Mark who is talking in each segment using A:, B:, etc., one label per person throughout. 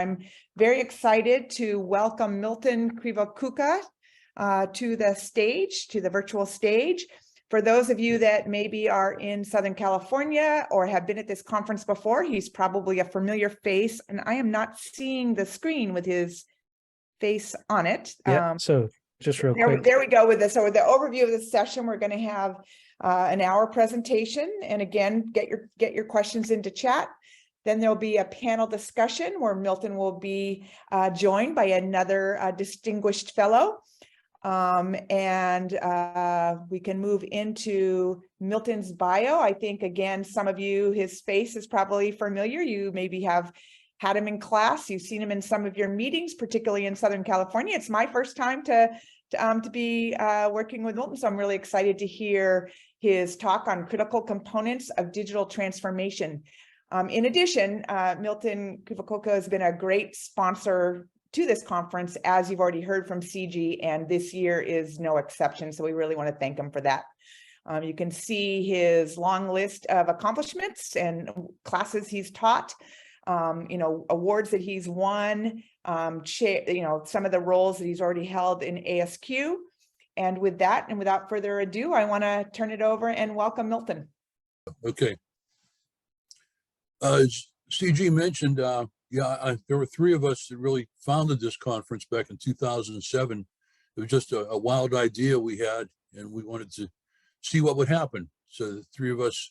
A: I'm very excited to welcome Milton Krivokuca to the stage, to the virtual stage. For those of you that maybe are in Southern California or have been at this conference before, he's probably a familiar face, and I am not seeing the screen with his face on it.
B: Yeah, so just real quick.
A: There we go with this. So with the overview of the session, we're going to have an hour presentation. And again, get your questions into chat. Then there'll be a panel discussion where Milton will be joined by another distinguished fellow. And we can move into Milton's bio. I think, again, some of you, his face is probably familiar. You maybe have had him in class. You've seen him in some of your meetings, particularly in Southern California. It's my first time to be working with Milton, so I'm really excited to hear his talk on critical components of digital transformation. In addition, Milton Krivokuca has been a great sponsor to this conference, as you've already heard from CG, and this year is no exception. So we really want to thank him for that. You can see his long list of accomplishments and classes he's taught, awards that he's won, some of the roles that he's already held in ASQ. And with that, and without further ado, I want to turn it over and welcome Milton.
C: Okay. CG mentioned, there were three of us that really founded this conference back in 2007. It was just a wild idea we had, and we wanted to see what would happen. So the three of us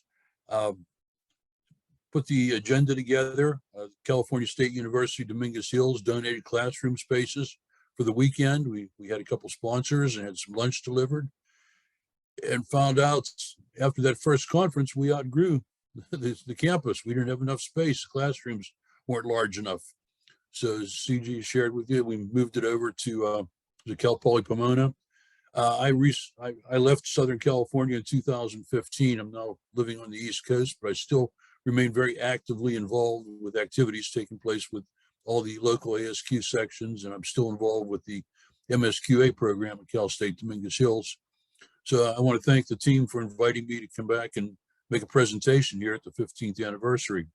C: put the agenda together. California State University, Dominguez Hills donated classroom spaces for the weekend. We had a couple sponsors and had some lunch delivered, and found out after that first conference, we outgrew the campus. We didn't have enough space. The classrooms weren't large enough. So as CG shared with you, we moved it over to Cal Poly Pomona. I left Southern California in 2015. I'm now living on the East Coast, but I still remain very actively involved with activities taking place with all the local ASQ sections, and I'm still involved with the MSQA program at Cal State Dominguez Hills. So I want to thank the team for inviting me to come back and make a presentation here at the 15th anniversary.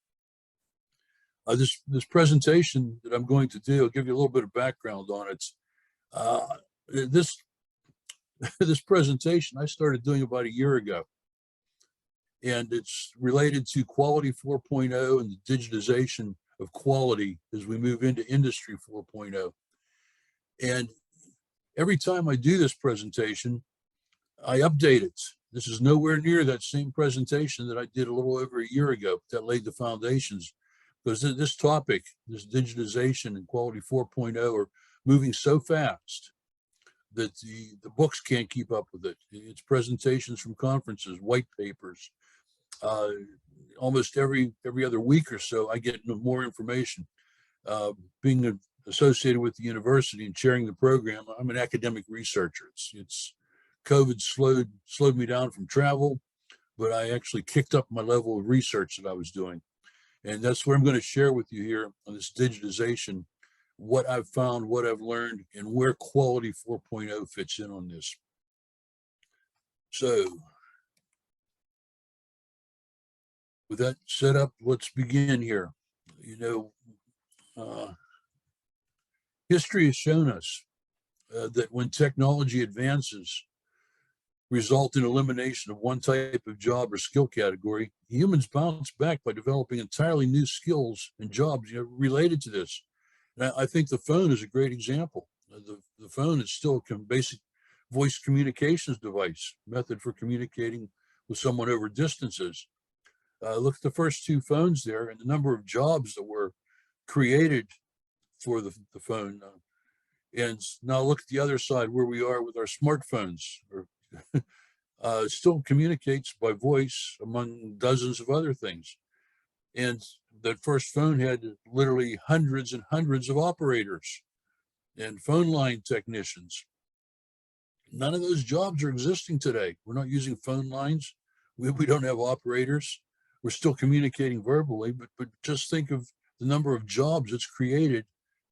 C: This presentation that I'm going to do, I'll give you a little bit of background on it. This presentation I started doing about a year ago, and it's related to Quality 4.0 and the digitization of quality as we move into Industry 4.0. And every time I do this presentation, I update it. This is nowhere near that same presentation that I did a little over a year ago that laid the foundations, because this topic, this digitization and Quality 4.0 are moving so fast that the books can't keep up with it. It's presentations from conferences, white papers. Almost every other week or so, I get more information. Being associated with the university and chairing the program, I'm an academic researcher. COVID slowed me down from travel, but I actually kicked up my level of research that I was doing. And that's what I'm going to share with you here on this digitization, what I've found, what I've learned, and where Quality 4.0 fits in on this. So with that set up, let's begin here. History has shown us that when technology advances result in elimination of one type of job or skill category, humans bounce back by developing entirely new skills and jobs related to this. And I think the phone is a great example. The phone is still a basic voice communications device, method for communicating with someone over distances. Look at the first two phones there and the number of jobs that were created for the phone. And now look at the other side where we are with our smartphones. Still communicates by voice among dozens of other things. And that first phone had literally hundreds and hundreds of operators and phone line technicians. None of those jobs are existing today. We're not using phone lines. We don't have operators. We're still communicating verbally, but just think of the number of jobs it's created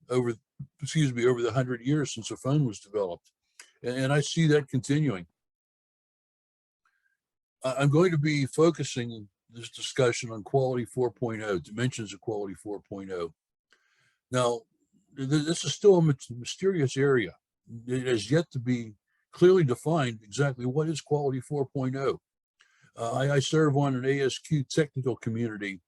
C: over the 100 years since a phone was developed. And I see that continuing. I'm going to be focusing this discussion on Quality 4.0, dimensions of Quality 4.0. Now, this is still a mysterious area. It has yet to be clearly defined exactly what is Quality 4.0. I serve on an ASQ technical community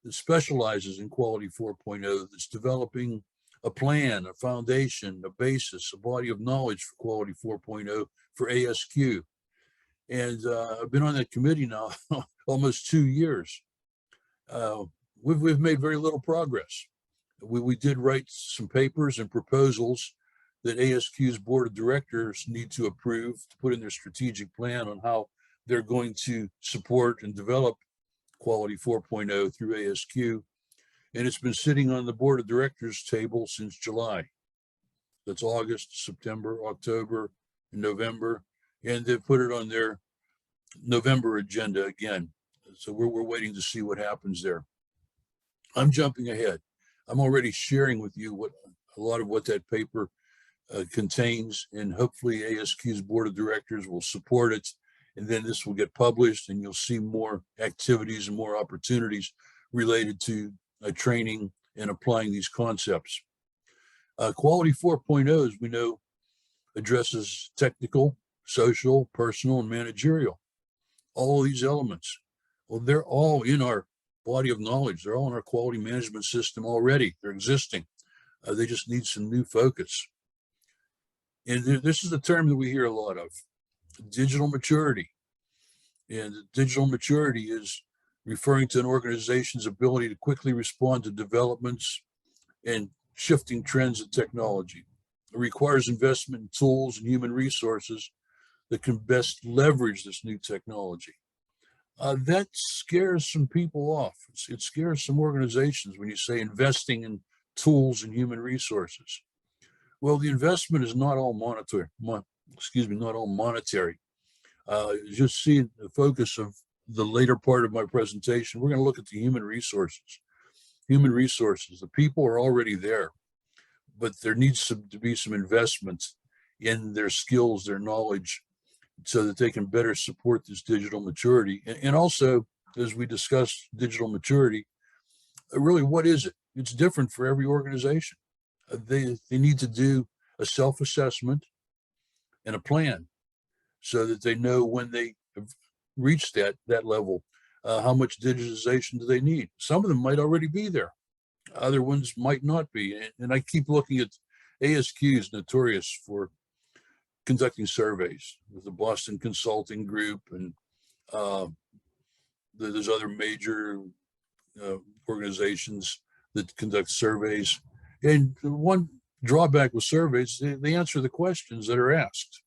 C: that specializes in Quality 4.0, that's developing a plan, a foundation, a basis, a body of knowledge for Quality 4.0 for ASQ. And I've been on that committee now almost 2 years. We've made very little progress. We did write some papers and proposals that ASQ's board of directors need to approve to put in their strategic plan on how they're going to support and develop Quality 4.0 through ASQ. And it's been sitting on the board of directors table since July. That's August, September, October, and November. And they've put it on their November agenda again. So we're waiting to see what happens there. I'm jumping ahead. I'm already sharing with you what a lot of what that paper contains, and hopefully ASQ's board of directors will support it. And then this will get published, and you'll see more activities and more opportunities related to training and applying these concepts. Quality 4.0, as we know, addresses technical, social, personal, and managerial. All of these elements, well, they're all in our body of knowledge. They're all in our quality management system already. They're existing. They just need some new focus. And this is a term that we hear a lot of, digital maturity. And digital maturity is referring to an organization's ability to quickly respond to developments and shifting trends in technology. It requires investment in tools and human resources that can best leverage this new technology. That scares some people off. It scares some organizations when you say investing in tools and human resources. Well, the investment is not all monetary. Not all monetary. Just see the focus of the later part of my presentation. We're going to look at the human resources. Human resources. The people are already there, but there needs to be some investment in their skills, their knowledge, so that they can better support this digital maturity. And also, as we discuss digital maturity, really, what is it? It's different for every organization. They need to do a self-assessment and a plan so that they know when they have reached that level, how much digitization do they need? Some of them might already be there. Other ones might not be. And I keep looking at ASQ is notorious for conducting surveys with the Boston Consulting Group, and there's other major organizations that conduct surveys. And one drawback with surveys, they answer the questions that are asked.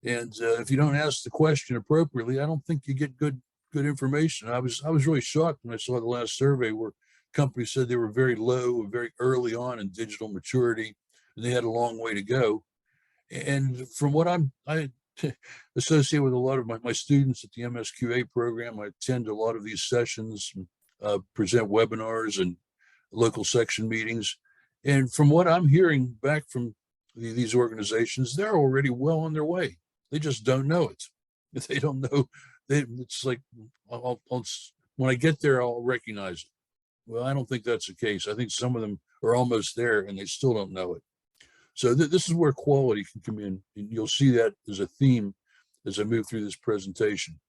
C: And if you don't ask the question appropriately, I don't think you get good information. I was really shocked when I saw the last survey where companies said they were very low, very early on in digital maturity, and they had a long way to go. And from what I associate with a lot of my students at the MSQA program, I attend a lot of these sessions, present webinars and local section meetings. And from what I'm hearing back from these organizations, they're already well on their way. They just don't know it. If they don't know, it's like, when I get there, I'll recognize it. Well, I don't think that's the case. I think some of them are almost there and they still don't know it. So this is where quality can come in, and you'll see that as a theme as I move through this presentation.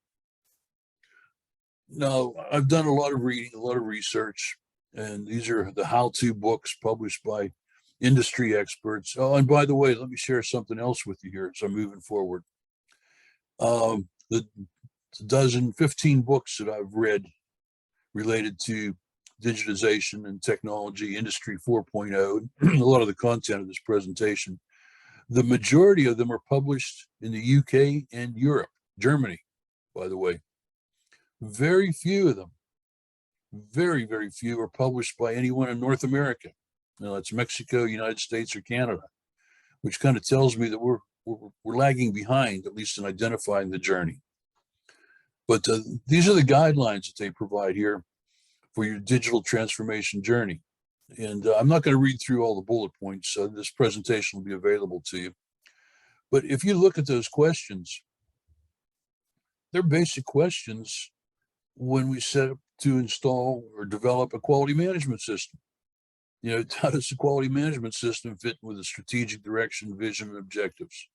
C: Now, I've done a lot of reading, a lot of research, and these are the how-to books published by industry experts. Oh, and by the way, let me share something else with you here as I'm moving forward. The 15 books that I've read related to digitization and technology, Industry 4.0, a lot of the content of this presentation, the majority of them are published in the UK and Europe, Germany, by the way. Very few of them, very, very few are published by anyone in North America. Now, that's Mexico, United States, or Canada, which kind of tells me that we're lagging behind, at least in identifying the journey. But these are the guidelines that they provide here for your digital transformation journey. And I'm not going to read through all the bullet points. This presentation will be available to you. But if you look at those questions, they're basic questions when we set up to install or develop a quality management system. You know, how does the quality management system fit with the strategic direction, vision, and objectives?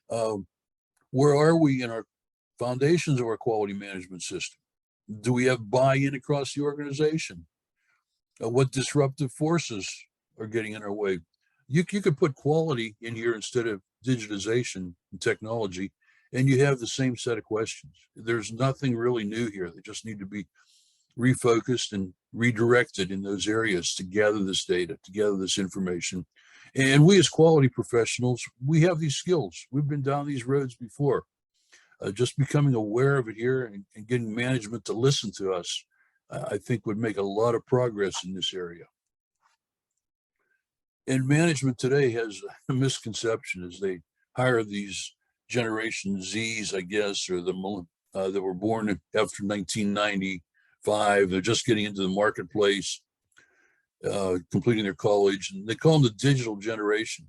C: Where are we in our foundations of our quality management system? Do we have buy-in across the organization? What disruptive forces are getting in our way? You could put quality in here instead of digitization and technology, and you have the same set of questions. There's nothing really new here. They just need to be refocused and redirected in those areas to gather this data, to gather this information. And we as quality professionals, we have these skills. We've been down these roads before. Just becoming aware of it here and getting management to listen to us, I think would make a lot of progress in this area. And management today has a misconception as they hire these Generation Zs, I guess, or the that were born after 1995. They're just getting into the marketplace, completing their college, and they call them the digital generation.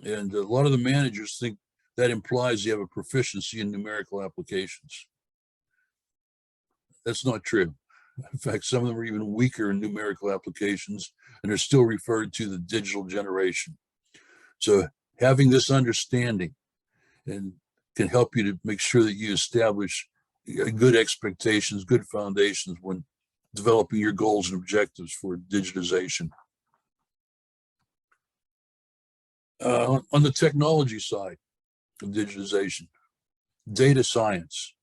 C: And a lot of the managers think that implies you have a proficiency in numerical applications. That's not true. In fact, some of them are even weaker in numerical applications and are still referred to the digital generation. So having this understanding and can help you to make sure that you establish good expectations, good foundations when developing your goals and objectives for digitization. On the technology side of digitization, data science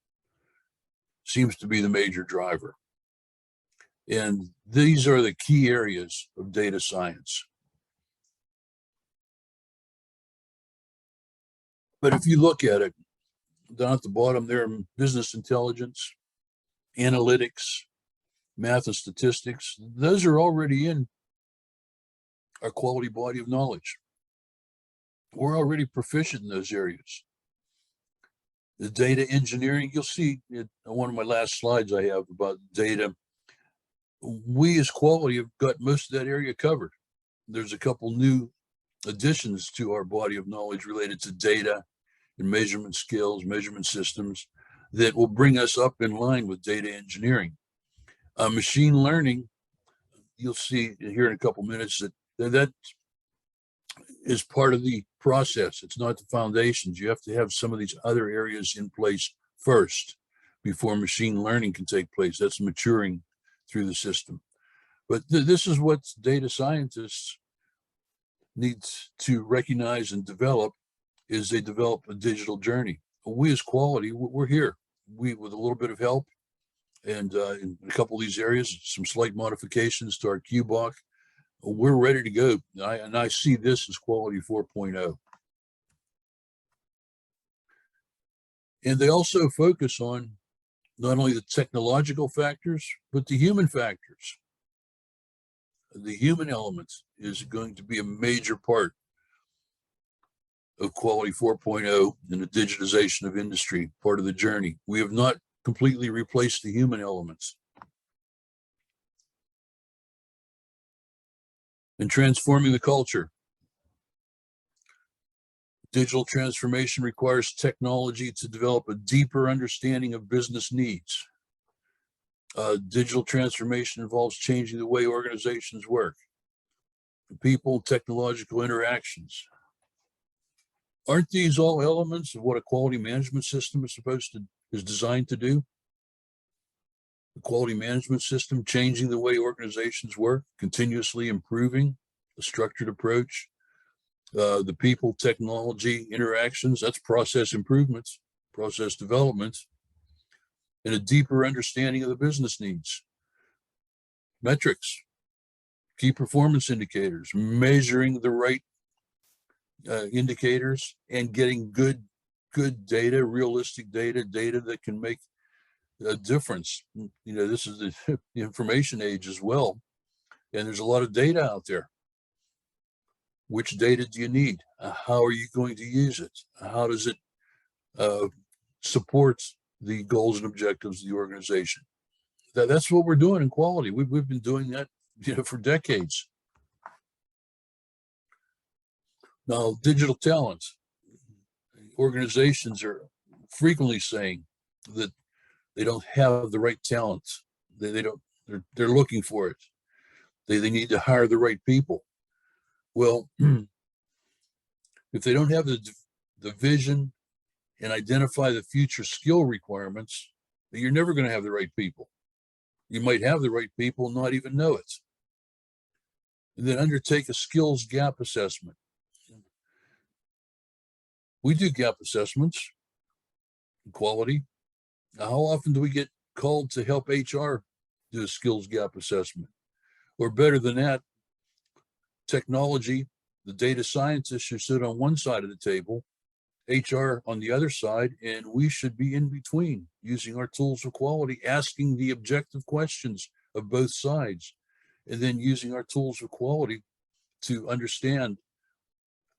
C: seems to be the major driver. And these are the key areas of data science. But if you look at it, down at the bottom there, business intelligence, analytics, math and statistics, those are already in our quality body of knowledge. We're already proficient in those areas. The data engineering, you'll see it on one of my last slides I have about data. We as quality have got most of that area covered. There's a couple new additions to our body of knowledge related to data and measurement skills, measurement systems that will bring us up in line with data engineering. Machine learning, you'll see here in a couple minutes that is part of the process. It's not the foundations. You have to have some of these other areas in place first before machine learning can take place. That's maturing through the system. But this is what data scientists need to recognize and develop is they develop a digital journey. We as quality, we're here. We, with a little bit of help and in a couple of these areas, some slight modifications to our QBOC, we're ready to go. And I see this as quality 4.0. And they also focus on not only the technological factors, but the human factors. The human element is going to be a major part of quality 4.0 and the digitization of industry, part of the journey. We have not completely replaced the human elements. And transforming the culture. Digital transformation requires technology to develop a deeper understanding of business needs. Digital transformation involves changing the way organizations work. People, technological interactions. Aren't these all elements of what a quality management system is designed to do? The quality management system, changing the way organizations work, continuously improving a structured approach. The people, technology, interactions, that's process improvements, process development, and a deeper understanding of the business needs. Metrics, key performance indicators, measuring the right indicators and getting good data, realistic data that can make a difference. You know, this is the information age as well. And there's a lot of data out there. Which data do you need? How are you going to use it? How does it support the goals and objectives of the organization? That's what we're doing in quality. We've been doing that, for decades. Now, digital talent. Organizations are frequently saying that they don't have the right talent. They don't. They're looking for it. They need to hire the right people. Well, if they don't have the vision and identify the future skill requirements, you're never going to have the right people. You might have the right people and not even know it. And then undertake a skills gap assessment. We do gap assessments, quality. Now, how often do we get called to help HR do a skills gap assessment? Or better than that, technology, the data scientists should sit on one side of the table, HR on the other side, and we should be in between using our tools of quality, asking the objective questions of both sides, and then using our tools of quality to understand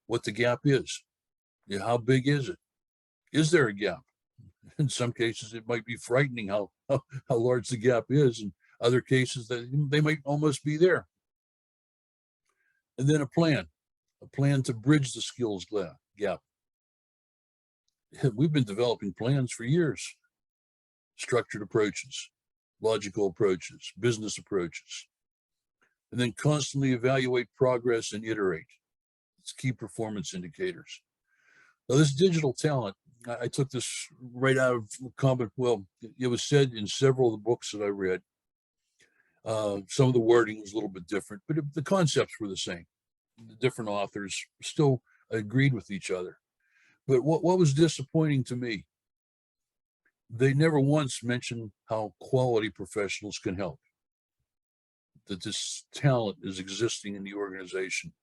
C: what the gap is. You know, how big is it? Is there a gap? In some cases, it might be frightening how large the gap is. In other cases, that they might almost be there. And then a plan to bridge the skills gap. We've been developing plans for years. Structured approaches, logical approaches, business approaches, and then constantly evaluate progress and iterate. It's key performance indicators. Now, this digital talent, I took this right out of common. Well, it was said in several of the books that I read. Some of the wording was a little bit different, but the concepts were the same. The different authors still agreed with each other. But what was disappointing to me, they never once mentioned how quality professionals can help, that this talent is existing in the organization.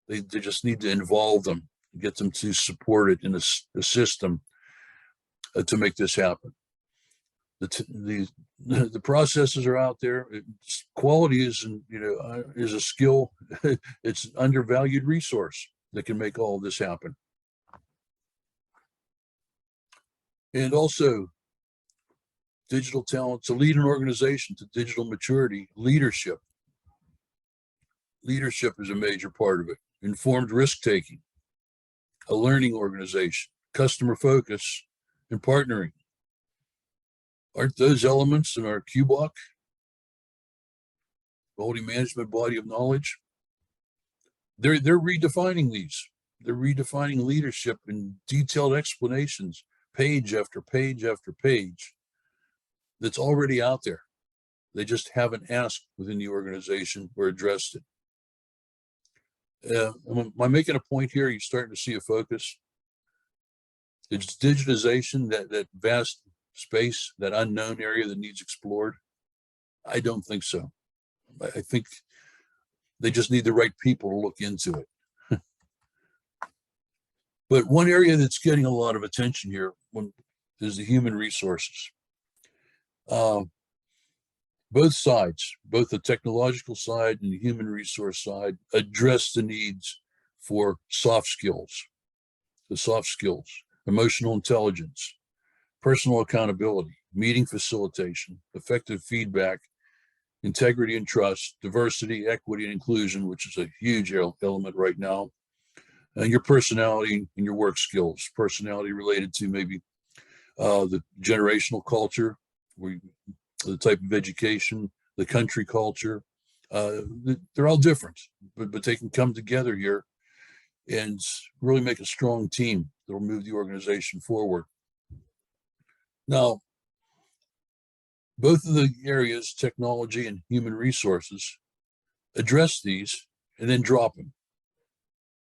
C: They just need to involve them, get them to support it in a system to make this happen. The processes are out there. Quality is a skill. It's an undervalued resource that can make all of this happen. And also, digital talent to lead an organization to digital maturity. Leadership is a major part of it. Informed risk taking, a learning organization, customer focus, and partnering. Aren't those elements in our QBOC, quality management body of knowledge? They're redefining these. They're redefining leadership in detailed explanations, page after page after page, that's already out there. They just haven't asked within the organization or addressed it. Am I making a point here? You're starting to see a focus. It's digitization, that vast space, that unknown area that needs explored. I don't think so. I think they just need the right people to look into it. But one area that's getting a lot of attention here is the human resources. Both sides, both the technological side and the human resource side, address the needs for soft skills, emotional intelligence, personal accountability, meeting facilitation, effective feedback, integrity and trust, diversity, equity, and inclusion, which is a huge element right now, and your personality and your work skills, personality related to maybe the generational culture, the type of education, the country culture. They're all different, but they can come together here and really make a strong team that will move the organization forward. Now, both of the areas, technology and human resources, address these and then drop them.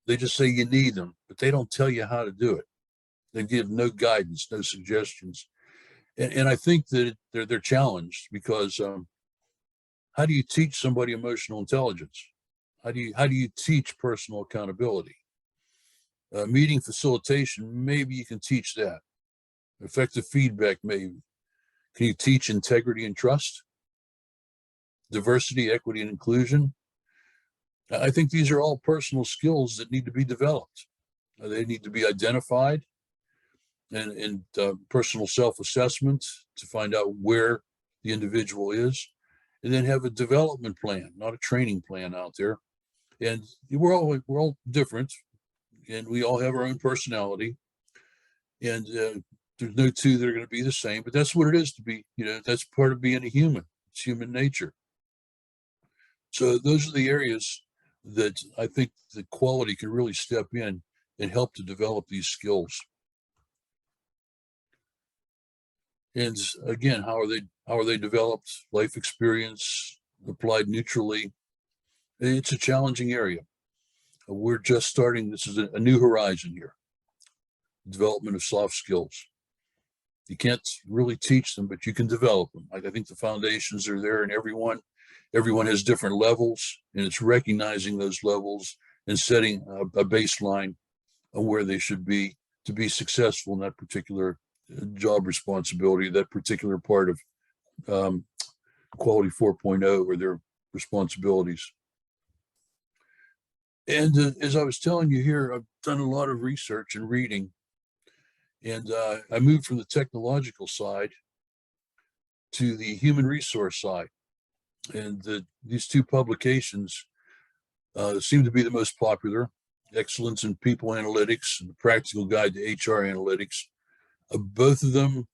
C: They just say you need them, but they don't tell you how to do it. They give no guidance, no suggestions. And I think that they're challenged because how do you teach somebody emotional intelligence? How do you teach personal accountability? Meeting facilitation, maybe you can teach that. Effective feedback, maybe. Can you teach integrity and trust? Diversity, equity, and inclusion? I think these are all personal skills that need to be developed. They need to be identified and personal self-assessment to find out where the individual is, and then have a development plan, not a training plan out there. And we're all different, and we all have our own personality, and there's no two that are going to be the same, but that's what it is to be, that's part of being a human. It's human nature. So those are the areas that I think the quality can really step in and help to develop these skills. And again, how are they developed? Life experience applied neutrally. It's a challenging area. We're just starting. This is a new horizon here. Development of soft skills. You can't really teach them, but you can develop them. I think the foundations are there, and everyone has different levels, and it's recognizing those levels and setting a baseline of where they should be to be successful in that particular job responsibility, that particular part of Quality 4.0 or their responsibilities. And as I was telling you here, I've done a lot of research and reading, and I moved from the technological side to the human resource side. And these two publications seem to be the most popular: Excellence in People Analytics and The Practical Guide to HR Analytics. Both of them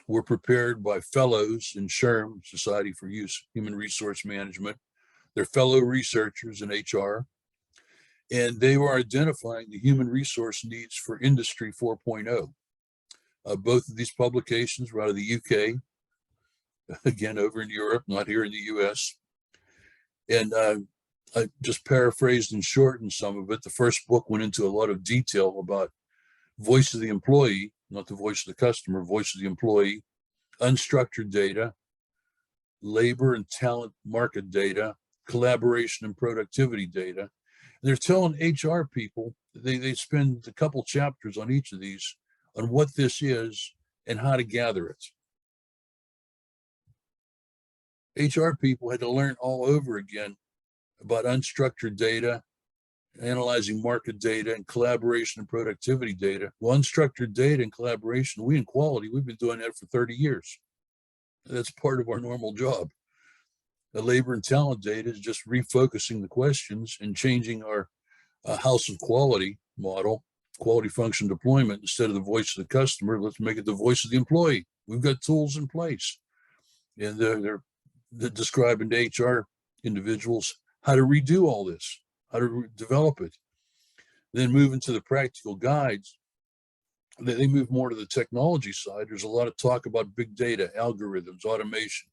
C: were prepared by fellows in SHRM, Society for Human Resource Management. They're fellow researchers in HR, and they were identifying the human resource needs for Industry 4.0. Both of these publications were out of the UK, again, over in Europe, not here in the US. And I just paraphrased and shortened some of it. The first book went into a lot of detail about voice of the employee, not the voice of the customer, voice of the employee, unstructured data, labor and talent market data, collaboration and productivity data. And they're telling HR people, they spend a couple chapters on each of these on what this is and how to gather it. HR people had to learn all over again about unstructured data, analyzing market data, and collaboration and productivity data. Well, unstructured data and collaboration, we in quality, we've been doing that for 30 years. That's part of our normal job. The labor and talent data is just refocusing the questions and changing our house of quality model, quality function deployment. Instead of the voice of the customer, let's make it the voice of the employee. We've got tools in place. And they're describing to HR individuals how to redo all this, how to develop it. Then move into the practical guides. They move more to the technology side. There's a lot of talk about big data, algorithms, automation.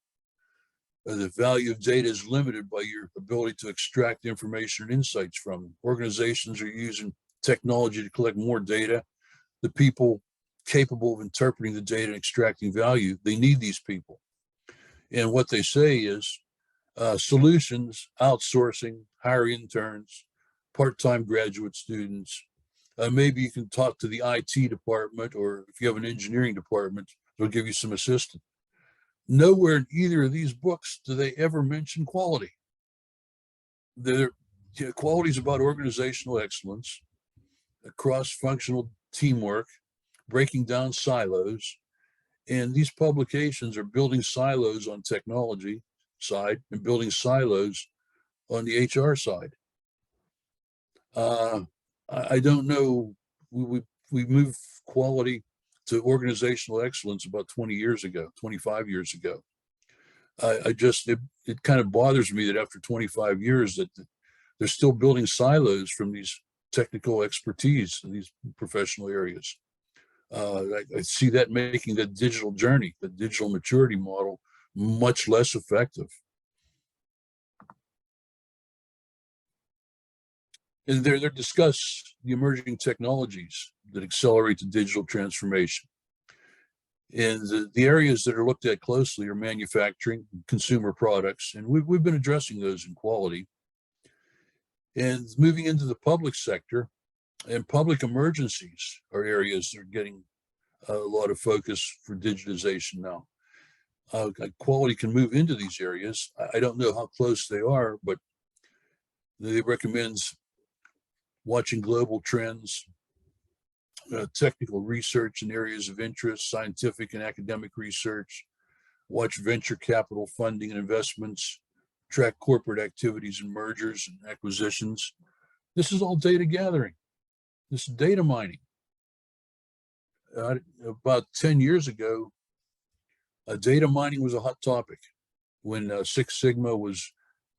C: The value of data is limited by your ability to extract information and insights from them. Organizations are using technology to collect more data. The people capable of interpreting the data and extracting value, they need these people. And what they say is solutions, outsourcing, hire interns, part-time graduate students. Maybe you can talk to the IT department, or if you have an engineering department, they'll give you some assistance. Nowhere in either of these books do they ever mention quality. Quality is about organizational excellence, cross-functional teamwork, breaking down silos. And these publications are building silos on technology side and building silos on the HR side. I don't know. We moved quality to organizational excellence about 20 years ago, 25 years ago. It kind of bothers me that after 25 years that they're still building silos from these technical expertise in these professional areas. I see that making the digital journey, the digital maturity model, much less effective. And they discuss the emerging technologies that accelerate the digital transformation. And the areas that are looked at closely are manufacturing, consumer products, and we've been addressing those in quality. And moving into the public sector, and public emergencies are areas that are getting a lot of focus for digitization now. Quality can move into these areas. I don't know how close they are, but they recommend watching global trends, technical research in areas of interest, scientific and academic research, watch venture capital funding and investments, track corporate activities and mergers and acquisitions. This is all data gathering. This is data mining. About 10 years ago, data mining was a hot topic when Six Sigma was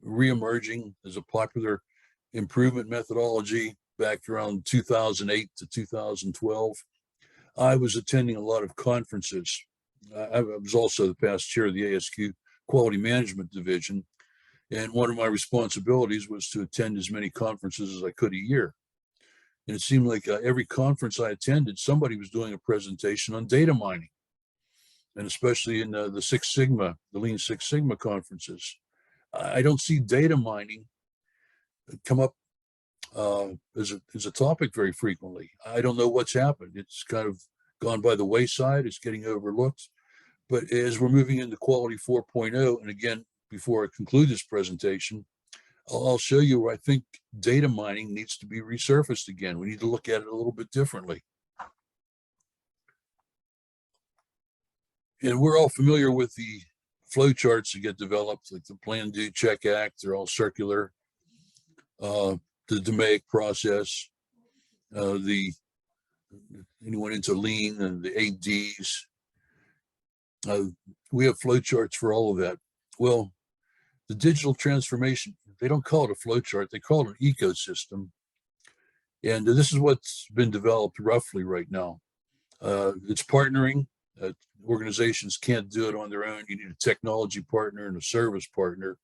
C: reemerging as a popular improvement methodology back around 2008 to 2012. I was attending a lot of conferences. I was also the past chair of the ASQ Quality Management Division, and one of my responsibilities was to attend as many conferences as I could a year. And it seemed like every conference I attended, somebody was doing a presentation on data mining, and especially in the Six Sigma, the Lean Six Sigma conferences. I don't see data mining come up as a topic very frequently. I don't know what's happened. It's kind of gone by the wayside. It's getting overlooked. But as we're moving into Quality 4.0, and again, before I conclude this presentation, I'll show you where I think data mining needs to be resurfaced again. We need to look at it a little bit differently. And we're all familiar with the flow charts that get developed, like the Plan, Do, Check, Act. They're all circular. The DMAIC process, anyone into lean and the 8Ds. We have flow charts for all of that. Well, the digital transformation, they don't call it a flow chart, they call it an ecosystem. And this is what's been developed roughly right now. It's partnering. Organizations can't do it on their own. You need a technology partner and a service partner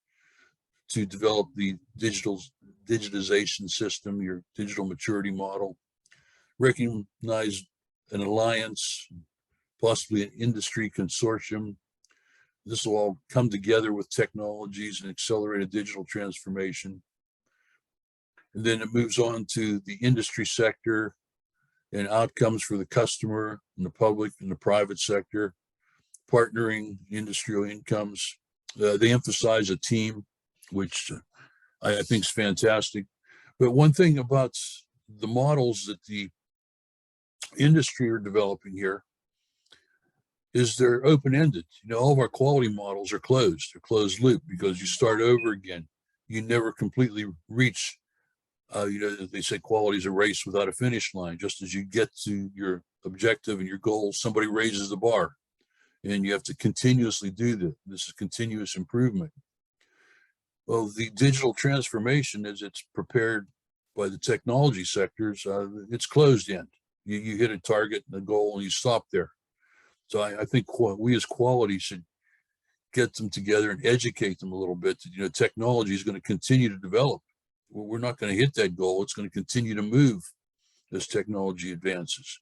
C: to develop the digitization system, your digital maturity model. Recognize an alliance, possibly an industry consortium. This will all come together with technologies and accelerated digital transformation. And then it moves on to the industry sector and outcomes for the customer and the public and the private sector, partnering industrial incomes. They emphasize a team, which I think is fantastic. But one thing about the models that the industry are developing here is they're open-ended. You know, all of our quality models are closed. They're closed loop because you start over again. You never completely reach, they say quality is a race without a finish line. Just as you get to your objective and your goal, somebody raises the bar and you have to continuously do that. This is continuous improvement. Well, the digital transformation, as it's prepared by the technology sectors, it's closed end. You hit a target and a goal and you stop there. So I think we as quality should get them together and educate them a little bit. Technology is going to continue to develop. We're not going to hit that goal. It's going to continue to move as technology advances.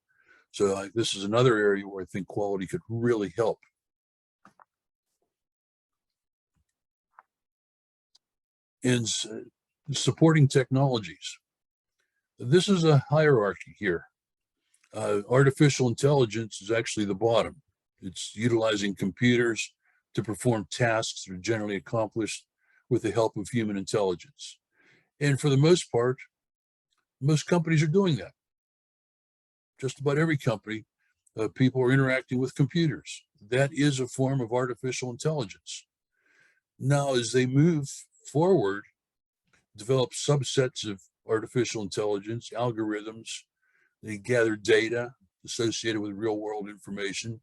C: So this is another area where I think quality could really help. In supporting technologies, this is a hierarchy here. Artificial intelligence is actually the bottom. It's utilizing computers to perform tasks that are generally accomplished with the help of human intelligence. And for the most part, most companies are doing that. Just about every company, people are interacting with computers. That is a form of artificial intelligence. Now, as they move forward, develop subsets of artificial intelligence, algorithms, they gather data associated with real world information.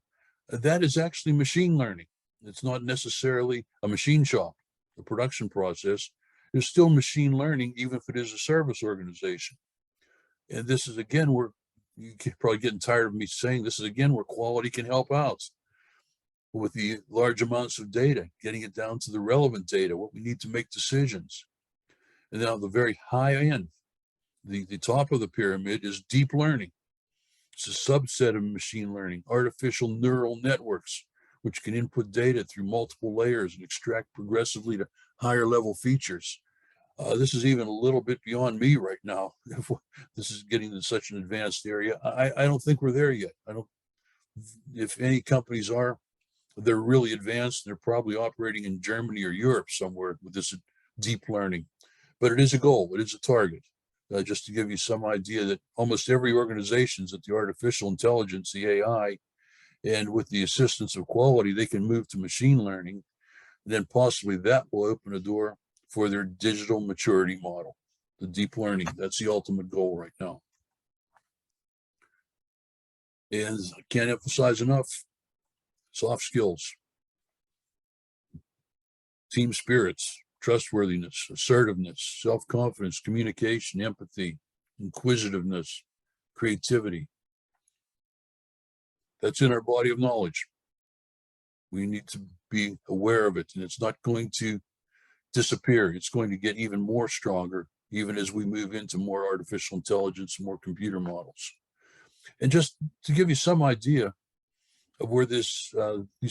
C: That is actually machine learning. It's not necessarily a machine shop, the production process. There's still machine learning, even if it is a service organization. And this is, again, where you're probably getting tired of me saying this is, again, where quality can help out with the large amounts of data, getting it down to the relevant data, what we need to make decisions. And now the very high end, the top of the pyramid is deep learning. It's a subset of machine learning, artificial neural networks, which can input data through multiple layers and extract progressively to higher level features. This is even a little bit beyond me right now. This is getting to such an advanced area. I don't think we're there yet. If any companies are, they're really advanced. They're probably operating in Germany or Europe somewhere with this deep learning. But it is a goal. It is a target. Just to give you some idea that almost every organization is at the artificial intelligence, the AI, and with the assistance of quality, they can move to machine learning. And then possibly that will open a door for their digital maturity model, the deep learning. That's the ultimate goal right now. And I can't emphasize enough, soft skills, team spirits, trustworthiness, assertiveness, self-confidence, communication, empathy, inquisitiveness, creativity. That's in our body of knowledge. We need to be aware of it, and it's not going to disappear. It's going to get even more stronger, even as we move into more artificial intelligence, more computer models. And just to give you some idea of where these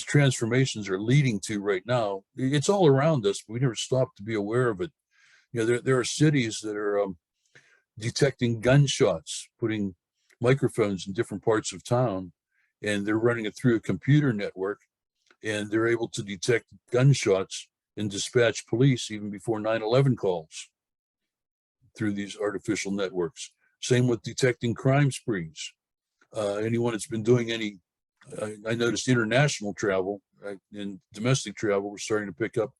C: transformations are leading to right now, it's all around us, but we never stop to be aware of it. You know, there are cities that are detecting gunshots, putting microphones in different parts of town, and they're running it through a computer network, and they're able to detect gunshots and dispatch police even before 9/11 calls through these artificial networks. Same with detecting crime sprees. Anyone that's been doing any, I noticed international travel and domestic travel, we're starting to pick up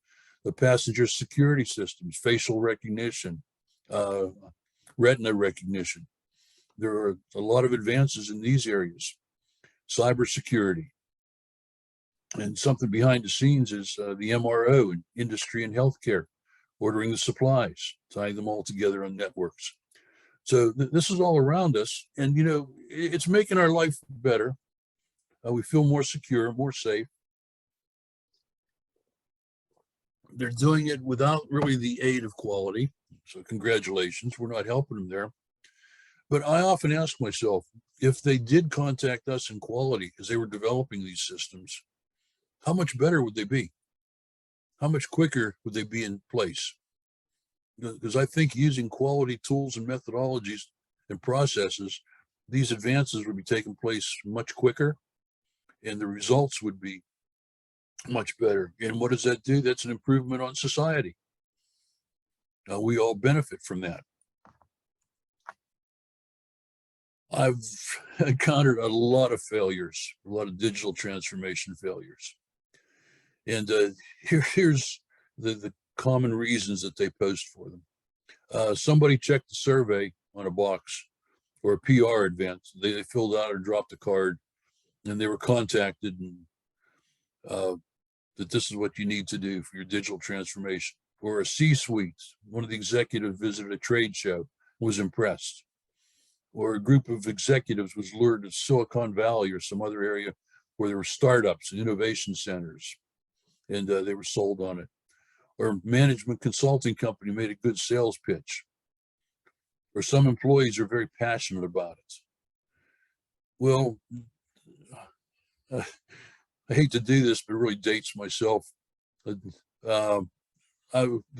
C: the passenger security systems, facial recognition, retina recognition. There are a lot of advances in these areas. Cybersecurity. And something behind the scenes is the MRO and industry and healthcare, ordering the supplies, tying them all together on networks. So this is all around us, and you know, it's making our life better. We feel more secure, more safe. They're doing it without really the aid of quality. So congratulations, we're not helping them there. But I often ask myself, if they did contact us in quality as they were developing these systems, how much better would they be? How much quicker would they be in place? Because I think using quality tools and methodologies and processes, these advances would be taking place much quicker, and the results would be much better. And what does that do? That's an improvement on society. We all benefit from that. I've encountered a lot of failures, a lot of digital transformation failures. And here's the common reasons that they post for them. Somebody checked the survey on a box or a PR advance. They filled out or dropped a card, and they were contacted and that this is what you need to do for your digital transformation. Or a C-suite, one of the executives visited a trade show, was impressed. Or a group of executives was lured to Silicon Valley or some other area where there were startups and innovation centers, and they were sold on it. Or management consulting company made a good sales pitch. Or some employees are very passionate about it. Well, I hate to do this, but it really dates myself. The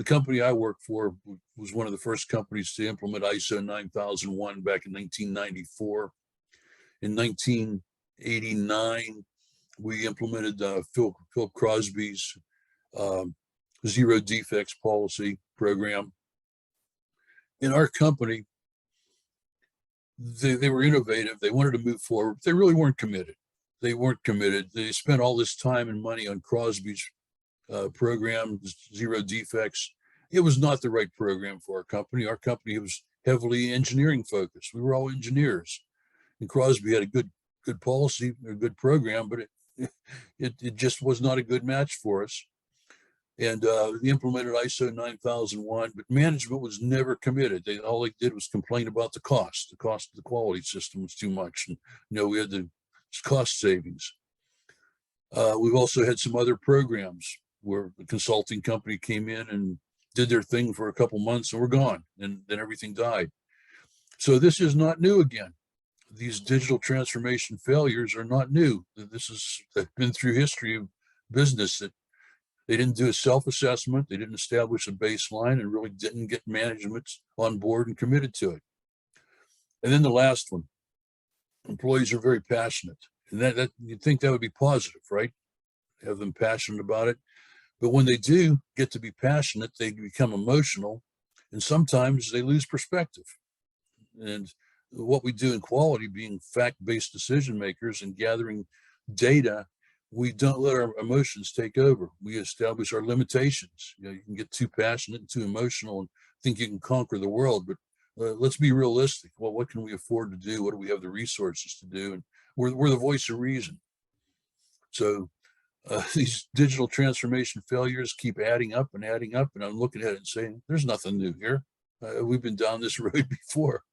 C: company I worked for was one of the first companies to implement ISO 9001 back in 1994. In 1989, we implemented Phil Crosby's zero defects policy program. In our company, they were innovative. They wanted to move forward. They really weren't committed. They spent all this time and money on Crosby's program, zero defects. It was not the right program for our company. Our company was heavily engineering focused. We were all engineers, and Crosby had a good policy, a good program, but it just was not a good match for us. And they implemented ISO 9001, but management was never committed. All they did was complain about the cost. The cost of the quality system was too much, and we had the cost savings. We've also had some other programs where the consulting company came in and did their thing for a couple months and we're gone, and then everything died. So this is not new again. These digital transformation failures are not new. This has been through history of business, that they didn't do a self-assessment, they didn't establish a baseline, and really didn't get management on board and committed to it. And then the last one, employees are very passionate. And that you'd think that would be positive, right? Have them passionate about it. But when they do get to be passionate, they become emotional, and sometimes they lose perspective. And what we do in quality, being fact-based decision makers and gathering data, we don't let our emotions take over. We establish our limitations. You can get too passionate and too emotional and think you can conquer the world, but let's be realistic. Well, what can we afford to do? What do we have the resources to do? And we're the voice of reason. So These digital transformation failures keep adding up, and I'm looking at it and saying, there's nothing new here. We've been down this road before.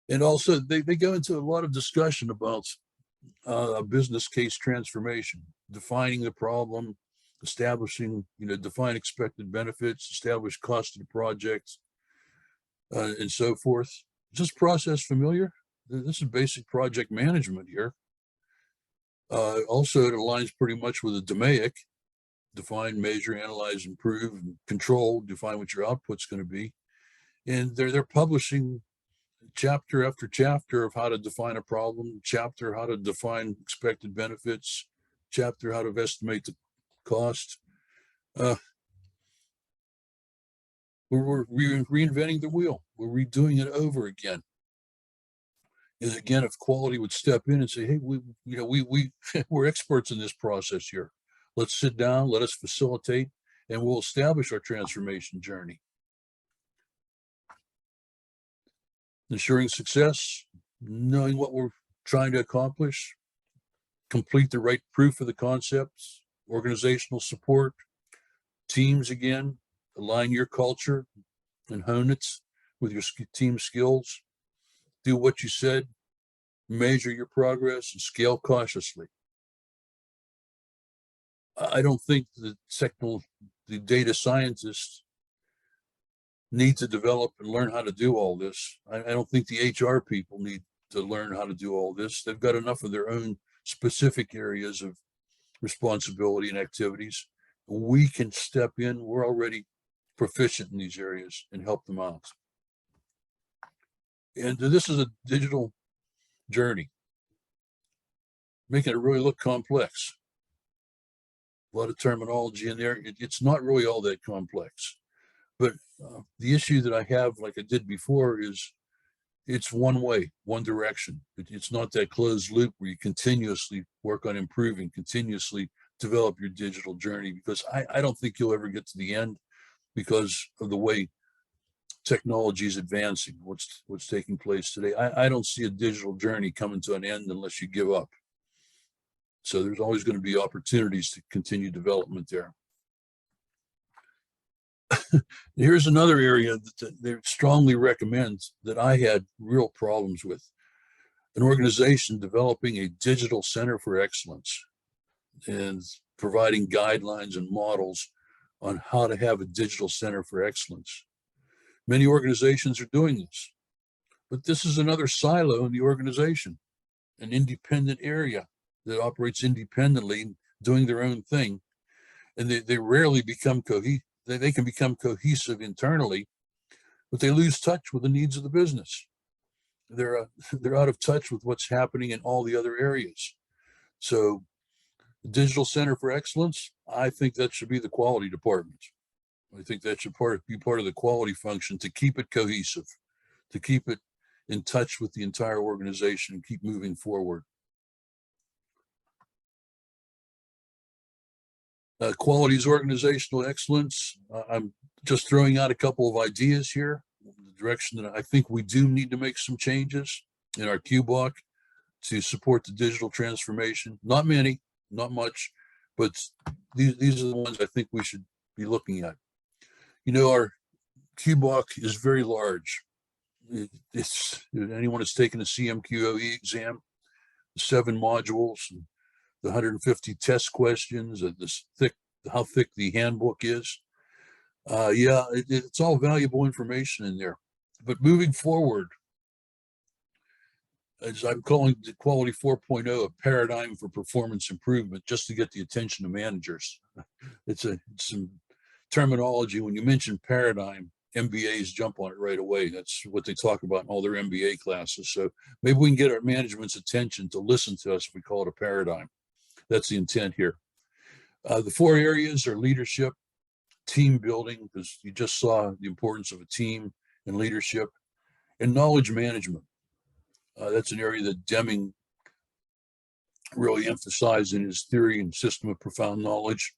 C: And also they go into a lot of discussion about a business case transformation, defining the problem, establishing, define expected benefits, establish cost of the project, and so forth. Is this process familiar? This is basic project management here. Also, it aligns pretty much with the DMAIC, define, measure, analyze, improve, and control, define what your output's going to be. And they're publishing chapter after chapter of how to define a problem, chapter how to define expected benefits, chapter how to estimate the cost. We're reinventing the wheel. We're redoing it over again. And again, if quality would step in and say, hey, we're experts in this process here. Let's sit down, let us facilitate, and we'll establish our transformation journey. Ensuring success, knowing what we're trying to accomplish, complete the right proof of the concepts, organizational support, teams again, align your culture and hone it with your team skills. Do what you said, measure your progress, and scale cautiously. I don't think the data scientists need to develop and learn how to do all this. I don't think the HR people need to learn how to do all this. They've got enough of their own specific areas of responsibility and activities. We can step in. We're already proficient in these areas and help them out. And this is a digital journey, making it really look complex. A lot of terminology in there. It's not really all that complex. But the issue that I have, like I did before, is it's one way, one direction. It's not that closed loop where you continuously work on improving, continuously develop your digital journey, because I don't think you'll ever get to the end because of the way technology is advancing, what's taking place today. I don't see a digital journey coming to an end unless you give up. So there's always going to be opportunities to continue development there. Here's another area that they strongly recommend that I had real problems with. An organization developing a digital center for excellence and providing guidelines and models on how to have a digital center for excellence. Many organizations are doing this, but this is another silo in the organization, an independent area that operates independently, doing their own thing, and they rarely become cohesive. They can become cohesive internally, but they lose touch with the needs of the business. They're out of touch with what's happening in all the other areas. So the Digital Center for Excellence, I think that should be the quality department. I think that should be part of the quality function to keep it cohesive, to keep it in touch with the entire organization and keep moving forward. Quality is organizational excellence. I'm just throwing out a couple of ideas here, the direction that I think we do need to make some changes in our QBOC to support the digital transformation. Not many, not much, but these are the ones I think we should be looking at. Our QBOC is very large. It's anyone that's taken a CMQOE exam, 7 modules, and the 150 test questions, how thick the handbook is. It's all valuable information in there. But moving forward, as I'm calling the Quality 4.0 a paradigm for performance improvement, just to get the attention of managers. It's some terminology. When you mention paradigm, MBAs jump on it right away. That's what they talk about in all their MBA classes. So maybe we can get our management's attention to listen to us if we call it a paradigm. That's the intent here. The 4 areas are leadership, team building, because you just saw the importance of a team and leadership, and knowledge management. That's an area that Deming really emphasized in his theory and system of profound knowledge.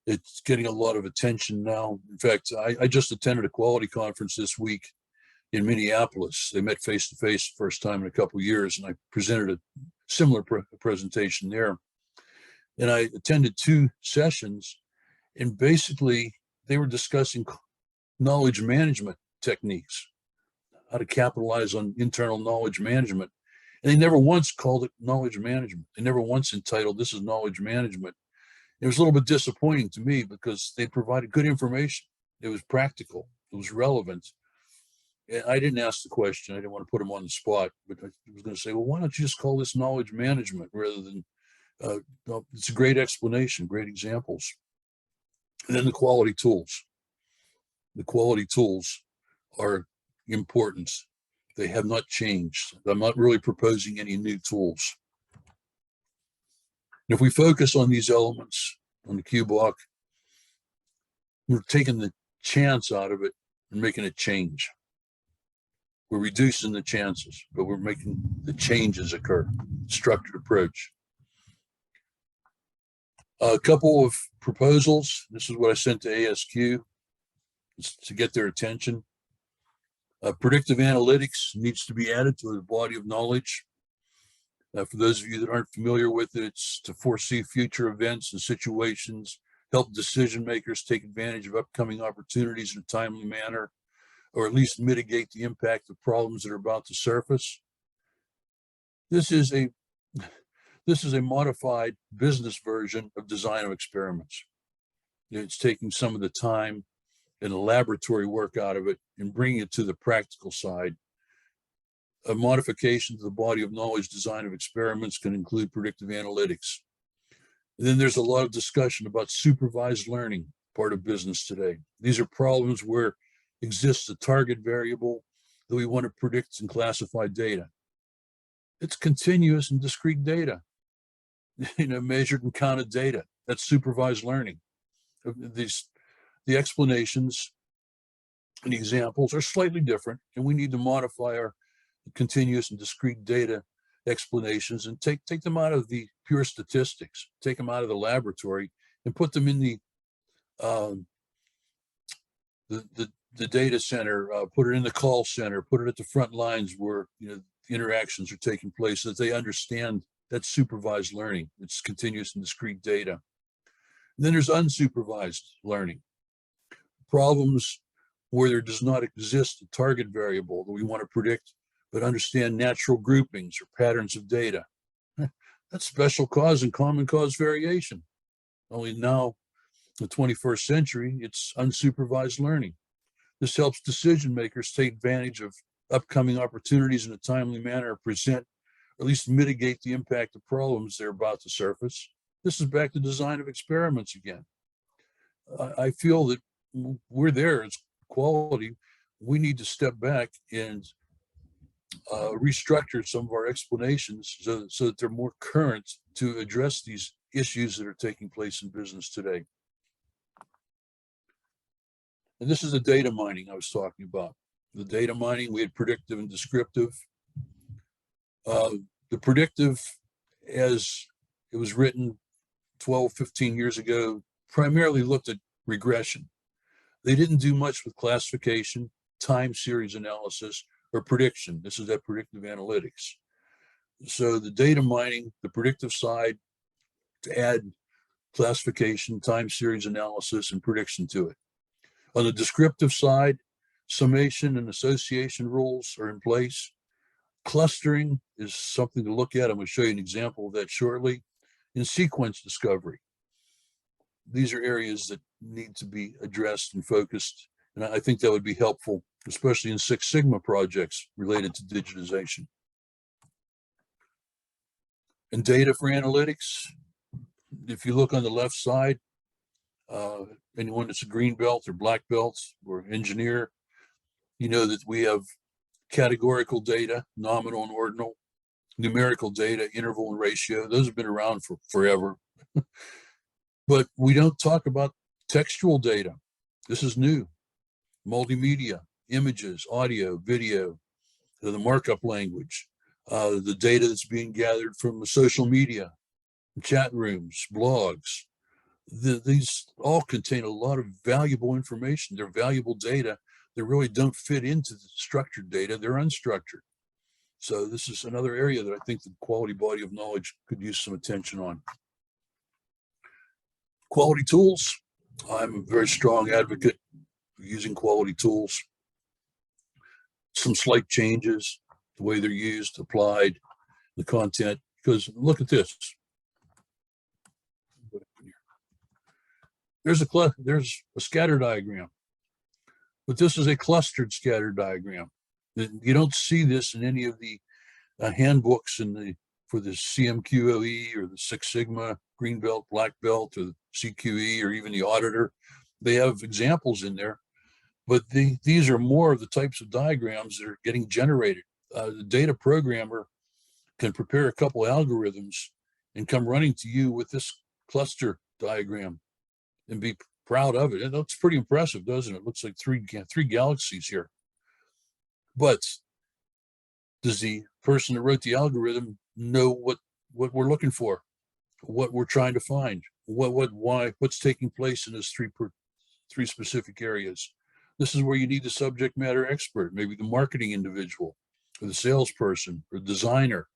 C: It's getting a lot of attention now. In fact, I just attended a quality conference this week in Minneapolis. They met face-to-face the first time in a couple of years, and I presented a similar presentation there. And I attended 2 sessions, and basically they were discussing knowledge management techniques, how to capitalize on internal knowledge management. And they never once called it knowledge management. They never once entitled this is knowledge management. It was a little bit disappointing to me because they provided good information. It was practical, it was relevant. And I didn't ask the question. I didn't want to put them on the spot, but I was going to say, well, why don't you just call this knowledge management rather than, it's a great explanation, great examples. And then the quality tools. The quality tools are important. They have not changed. I'm not really proposing any new tools. And if we focus on these elements on the Q block, we're taking the chance out of it and making a change. We're reducing the chances, but we're making the changes occur. Structured approach. A couple of proposals. This is what I sent to ASQ to get their attention. Predictive analytics needs to be added to the body of knowledge. For those of you that aren't familiar with it, it's to foresee future events and situations, help decision makers take advantage of upcoming opportunities in a timely manner, or at least mitigate the impact of problems that are about to surface. This is a modified business version of design of experiments. It's taking some of the time and the laboratory work out of it and bringing it to the practical side. A modification to the body of knowledge design of experiments can include predictive analytics. And then there's a lot of discussion about supervised learning, part of business today. These are problems where exists a target variable that we want to predict and classify data. It's continuous and discrete data, measured and counted data. That's supervised learning. The explanations and examples are slightly different, and we need to modify our continuous and discrete data explanations and take them out of the pure statistics, take them out of the laboratory and put them in the data center, put it in the call center, put it at the front lines where the interactions are taking place, so that they understand that supervised learning. It's continuous and discrete data. And then there's unsupervised learning. Problems where there does not exist a target variable that we want to predict, but understand natural groupings or patterns of data. That's special cause and common cause variation. Only now, in the 21st century, it's unsupervised learning. This helps decision makers take advantage of upcoming opportunities in a timely manner, present, or at least mitigate the impact of problems they're about to surface. This is back to design of experiments again. I feel that we're there as quality. We need to step back and restructure some of our explanations so that they're more current to address these issues that are taking place in business today. And this is the data mining I was talking about. The data mining, we had predictive and descriptive. The predictive, as it was written 12, 15 years ago, primarily looked at regression. They didn't do much with classification, time series analysis, or prediction. This is that predictive analytics. So the data mining, the predictive side, to add classification, time series analysis, and prediction to it. On the descriptive side, summation and association rules are in place. Clustering is something to look at. I'm going to show you an example of that shortly. In sequence discovery, these are areas that need to be addressed and focused. And I think that would be helpful, especially in Six Sigma projects related to digitization. And data for analytics, if you look on the left side, anyone that's a green belt or black belt or engineer, you know that we have categorical data, nominal and ordinal, numerical data, interval and ratio. Those have been around for forever. But we don't talk about textual data. This is new. Multimedia, images, audio, video, the markup language, the data that's being gathered from the social media, chat rooms, blogs. These all contain a lot of valuable information. They're valuable data that really don't fit into the structured data. They're unstructured. So this is another area that I think the quality body of knowledge could use some attention on. Quality tools. I'm a very strong advocate of using quality tools. Some slight changes, the way they're used, applied, the content, because look at this. There's a scatter diagram, but this is a clustered scatter diagram. You don't see this in any of the handbooks for the CMQOE or the Six Sigma, Green Belt, Black Belt, or the CQE, or even the auditor. They have examples in there, but these are more of the types of diagrams that are getting generated. The data programmer can prepare a couple algorithms and come running to you with this cluster diagram and be proud of it. And that's pretty impressive, doesn't it? It looks like three galaxies here. But does the person that wrote the algorithm know what we're looking for, what we're trying to find, what's taking place in those three specific areas? This is where you need the subject matter expert, maybe the marketing individual, or the salesperson, or designer.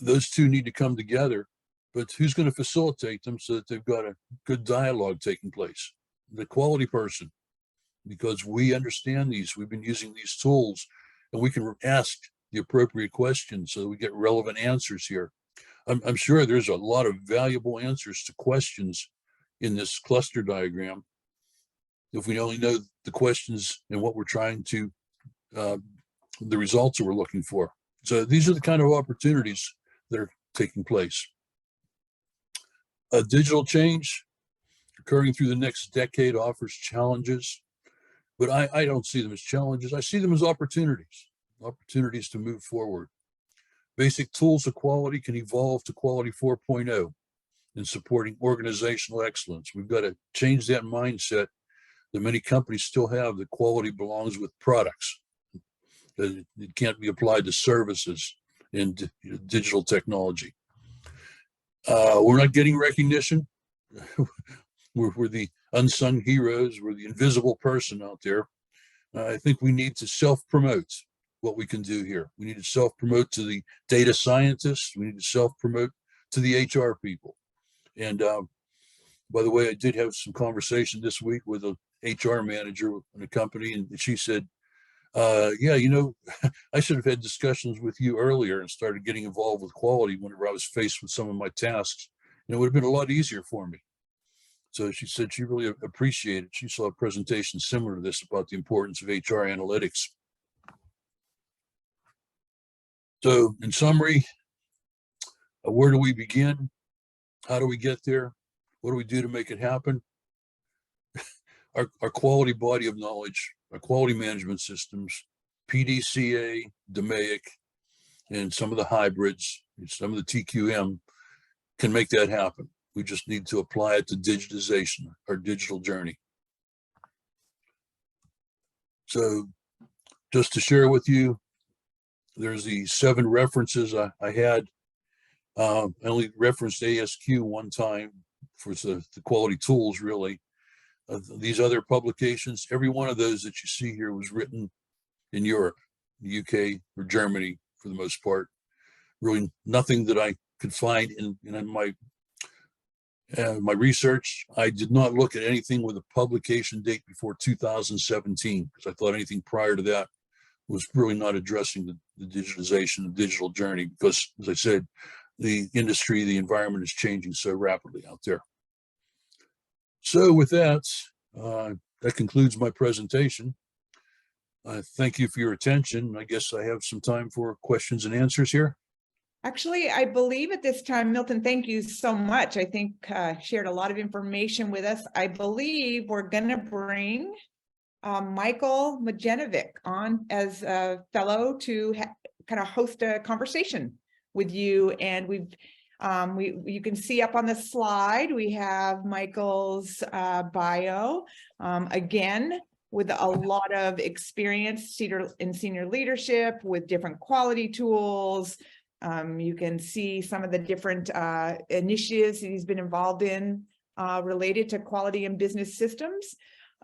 C: Those two need to come together, but who's going to facilitate them so that they've got a good dialogue taking place? The quality person, because we understand these, we've been using these tools, and we can ask the appropriate questions so that we get relevant answers here. I'm sure there's a lot of valuable answers to questions in this cluster diagram if we only know the questions and what we're trying to, the results that we're looking for. So these are the kind of opportunities that are taking place. A digital change occurring through the next decade offers challenges, but I don't see them as challenges. I see them as opportunities to move forward. Basic tools of quality can evolve to quality 4.0 in supporting organizational excellence. We've got to change that mindset that many companies still have, that quality belongs with products. That it can't be applied to services and digital technology. We're not getting recognition. We're the unsung heroes. We're the invisible person out there. I think we need to self-promote what we can do here. We need to self-promote to the data scientists. We need to self-promote to the HR people. And by the way, I did have some conversation this week with a HR manager in a company, and she said, yeah, you know, I should have had discussions with you earlier and started getting involved with quality whenever I was faced with some of my tasks. And it would have been a lot easier for me. So she said she really appreciated it. She saw a presentation similar to this about the importance of HR analytics. So in summary, where do we begin? How do we get there? What do we do to make it happen? Our quality body of knowledge, our quality management systems, PDCA, DMAIC, and some of the hybrids, some of the TQM can make that happen. We just need to apply it to digitization, our digital journey. So just to share with you, there's the 7 references I had. I only referenced ASQ one time for the quality tools, really. These other publications, every one of those that you see here was written in Europe, the UK, or Germany for the most part. Really nothing that I could find in my research. I did not look at anything with a publication date before 2017, because I thought anything prior to that was really not addressing the digitization, the digital journey, because, as I said, the industry, the environment is changing so rapidly out there. So with that, that concludes my presentation. Thank you for your attention. I guess I have some time for questions and answers here.
A: Actually, I believe at this time, Milton, thank you so much. I think shared a lot of information with us. I believe we're going to bring Michael Majenovic on as a fellow to kind of host a conversation with you. And you can see up on the slide, we have Michael's bio, again, with a lot of experience in senior leadership with different quality tools. You can see some of the different initiatives he's been involved in related to quality and business systems.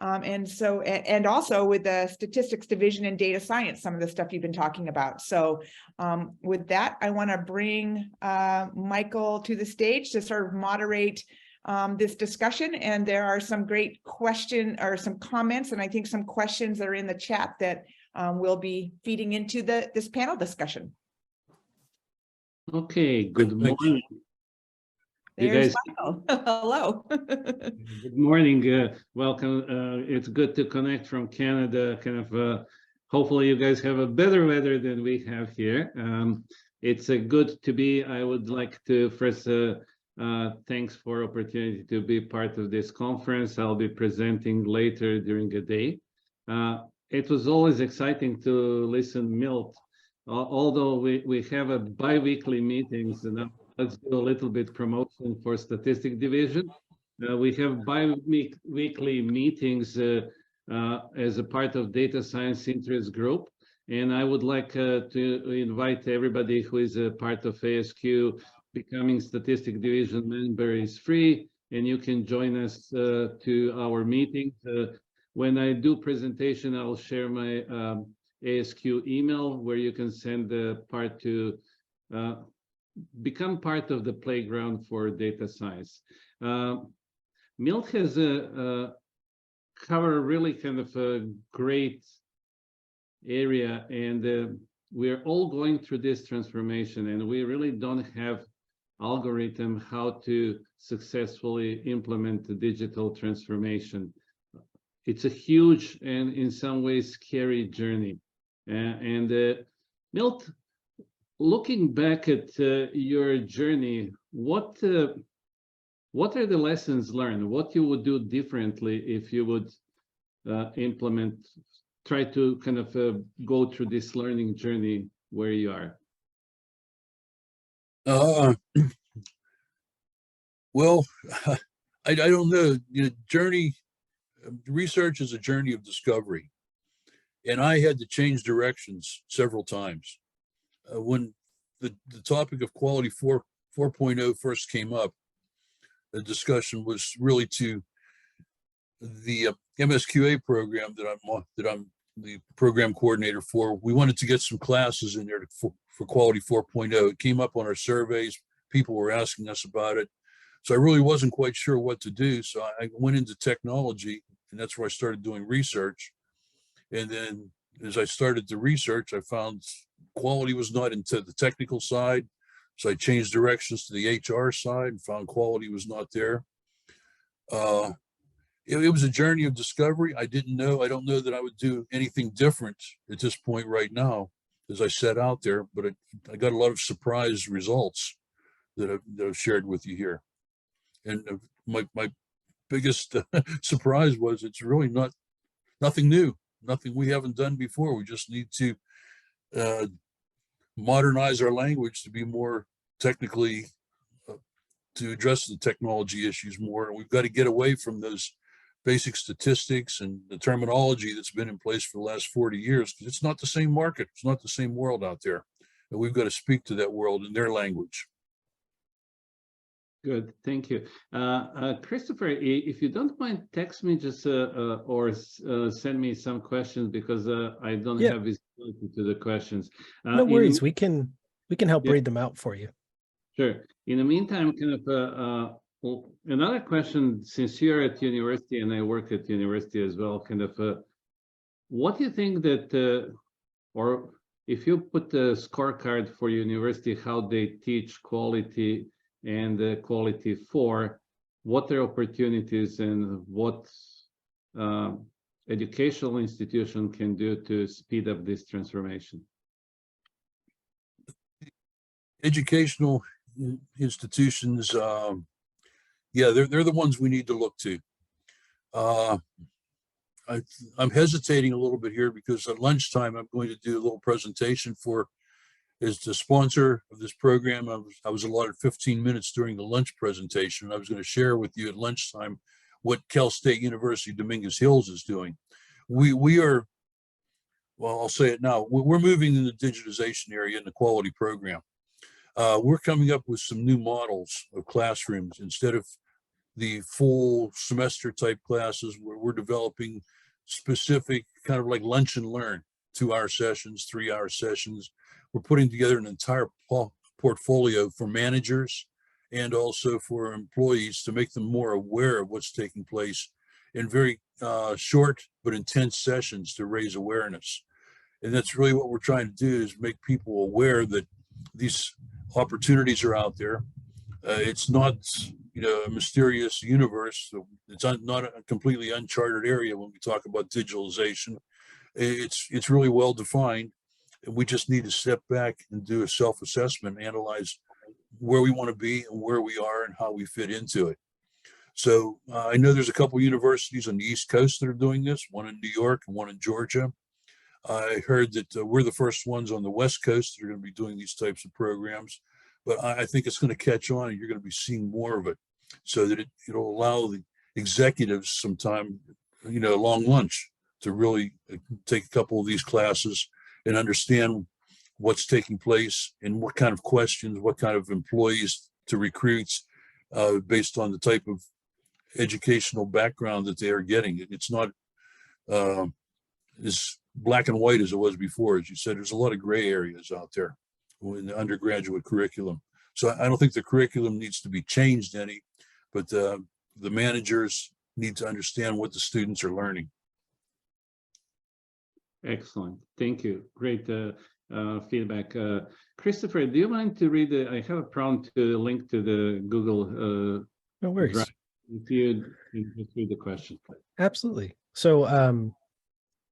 A: And also with the statistics division and data science, some of the stuff you've been talking about. So with that, I want to bring Michael to the stage to sort of moderate this discussion. And there are some great some comments, and I think some questions that are in the chat that will be feeding into this panel discussion.
D: Okay, good morning.
A: There's Michael. Hello.
D: Good morning. Welcome. It's good to connect from Canada. Hopefully you guys have a better weather than we have here. It's good to be. I would like to first thanks for opportunity to be part of this conference. I'll be presenting later during the day. It was always exciting to listen Milt. Although we have a bi-weekly meetings, and let's do a little bit promotion for Statistic Division. We have bi-weekly meetings as a part of Data Science Interest Group. And I would like to invite everybody who is a part of ASQ. Becoming Statistic Division member is free, and you can join us to our meetings. When I do presentation, I'll share my ASQ email where you can send the part to become part of the playground for data science. Milt has covered really kind of a great area, and we're all going through this transformation, and we really don't have algorithm how to successfully implement the digital transformation. It's a huge and in some ways scary journey. Milt, looking back at your journey, what are the lessons learned? What you would do differently if you would try to kind of go through this learning journey where you are?
C: Well, I don't know. Research is a journey of discovery, and I had to change directions several times. When the topic of quality 4.0 first came up, the discussion was really to the MSQA program that I'm the program coordinator for. We wanted to get some classes in there for quality 4.0. It came up on our surveys. People were asking us about it. So I really wasn't quite sure what to do. So I went into technology, and that's where I started doing research. And then as I started to research, I found quality was not into the technical side. So I changed directions to the HR side and found quality was not there. It was a journey of discovery. I don't know that I would do anything different at this point right now as I set out there, but I got a lot of surprise results that I've shared with you here. And my biggest surprise was it's really nothing new, nothing we haven't done before. We just need to modernize our language to be more technically, to address the technology issues more. And we've got to get away from those basic statistics and the terminology that's been in place for the last 40 years, because it's not the same market. It's not the same world out there. And we've got to speak to that world in their language.
D: Good, thank you. Christopher, if you don't mind, text me just or send me some questions, because I don't have visibility to the questions.
B: No worries, we can help read them out for you.
D: Sure. In the meantime, kind of another question, since you're at university and I work at university as well, kind of what do you think that, or if you put the scorecard for university, how they teach quality and quality 4, what are opportunities and what educational institution can do to speed up this transformation?
C: Educational institutions, yeah, they're the ones we need to look to. I'm hesitating a little bit here because at lunchtime I'm going to do a little presentation as the sponsor of this program. I was allotted 15 minutes during the lunch presentation. I was going to share with you at lunchtime what Cal State University Dominguez Hills is doing. We are, well, I'll say it now, we're moving in the digitization area in the quality program. We're coming up with some new models of classrooms. Instead of the full semester type classes where we're developing specific kind of like lunch and learn, 2-hour sessions, 3-hour sessions. We're putting together an entire portfolio for managers and also for employees to make them more aware of what's taking place in very short but intense sessions to raise awareness. And that's really what we're trying to do, is make people aware that these opportunities are out there. It's not, a mysterious universe. It's not a completely uncharted area when we talk about digitalization. It's really well defined, and we just need to step back and do a self-assessment, analyze where we want to be and where we are and how we fit into it. So I know there's a couple universities on the East Coast that are doing this, one in New York and one in Georgia. I heard that we're the first ones on the West Coast that are going to be doing these types of programs, but I think it's going to catch on, and you're going to be seeing more of it, so that it'll allow the executives some time, long lunch, to really take a couple of these classes and understand what's taking place and what kind of questions, what kind of employees to recruit based on the type of educational background that they are getting. It's not as black and white as it was before. As you said, there's a lot of gray areas out there in the undergraduate curriculum. So I don't think the curriculum needs to be changed any, but the managers need to understand what the students are learning.
D: Excellent. Thank you. Great feedback. Christopher, do you mind to read I have a prompt to link to the Google
B: No worries.
D: Drive. If you just read the question.
B: Absolutely. So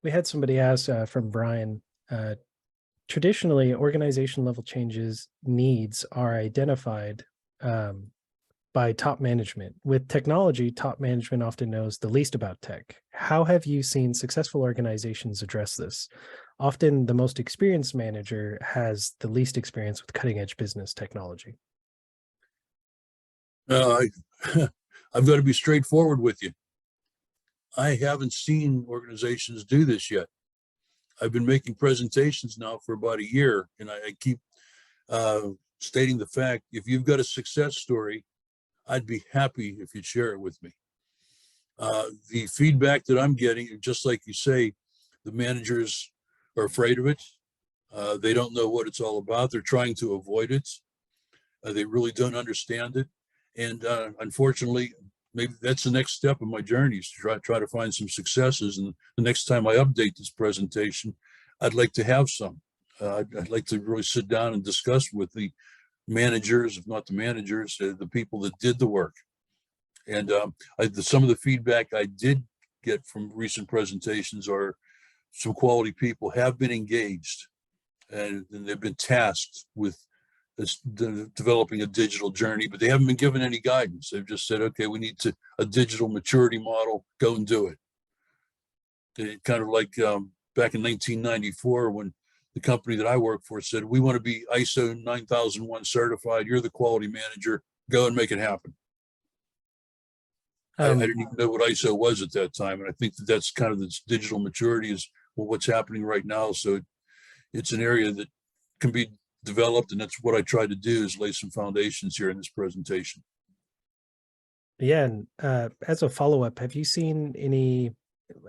B: we had somebody ask from Brian, traditionally organization level changes needs are identified by top management. With technology, top management often knows the least about tech. How have you seen successful organizations address this? Often the most experienced manager has the least experience with cutting edge business technology.
C: I've got to be straightforward with you. I haven't seen organizations do this yet. I've been making presentations now for about a year, and I keep stating the fact, if you've got a success story, I'd be happy if you'd share it with me. The feedback that I'm getting, just like you say, the managers are afraid of it. They don't know what it's all about. They're trying to avoid it. They really don't understand it. And unfortunately, maybe that's the next step in my journey, is to try to find some successes. And the next time I update this presentation, I'd like to have some. I'd like to really sit down and discuss with the managers, if not the managers, the people that did the work. And some of the feedback I did get from recent presentations are some quality people have been engaged, and they've been tasked with developing a digital journey, but they haven't been given any guidance. They've just said, okay, we need a digital maturity model, go and do it. Kind of like back in 1994, when the company that I work for said, we want to be ISO 9001 certified. You're the quality manager, go and make it happen. I didn't even know what ISO was at that time. And I think that's kind of this digital maturity is what's happening right now. So it's an area that can be developed, and that's what I try to do, is lay some foundations here in this presentation.
B: Yeah, and as a follow-up, have you seen any,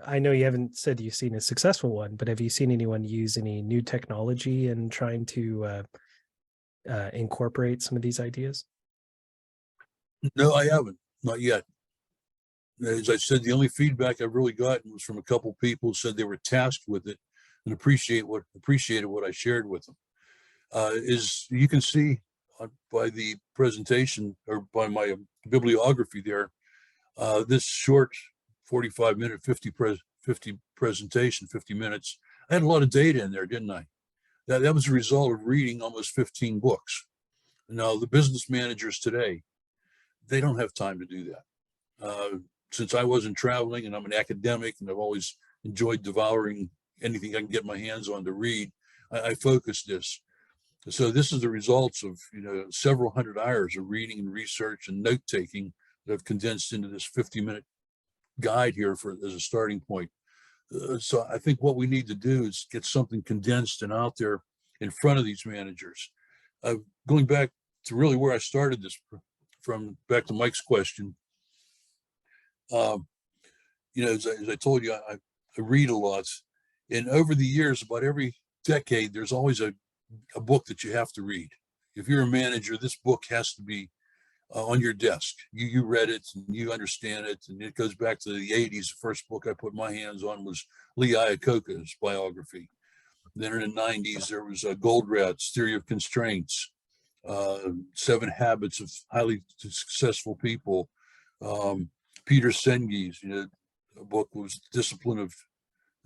B: I know you haven't said you've seen a successful one, but have you seen anyone use any new technology in trying to incorporate some of these ideas?
C: No, I haven't, not yet. As I said, the only feedback I've really gotten was from a couple of people who said they were tasked with it and appreciated what I shared with them. As you can see by the presentation, or by my bibliography there, this short 45-minute, 50 presentation, 50 minutes, I had a lot of data in there, didn't I? That was a result of reading almost 15 books. Now, the business managers today, they don't have time to do that. Since I wasn't traveling and I'm an academic and I've always enjoyed devouring anything I can get my hands on to read, I focused this. So this is the results of several hundred hours of reading and research and note taking that I've condensed into this 50-minute guide here as a starting point. So I think what we need to do is get something condensed and out there in front of these managers. Going back to really where I started this from, back to Mike's question, You know, as I told you, I read a lot, and over the years, about every decade, there's always a book that you have to read. If you're a manager, this book has to be on your desk. You read it and you understand it, and it goes back to the 80s. The first book I put my hands on was Lee Iacocca's biography. Then in the 90s, there was Goldrat's Theory of Constraints, 7 Habits of Highly Successful People. Peter Senge's, you know, a book was Disciplines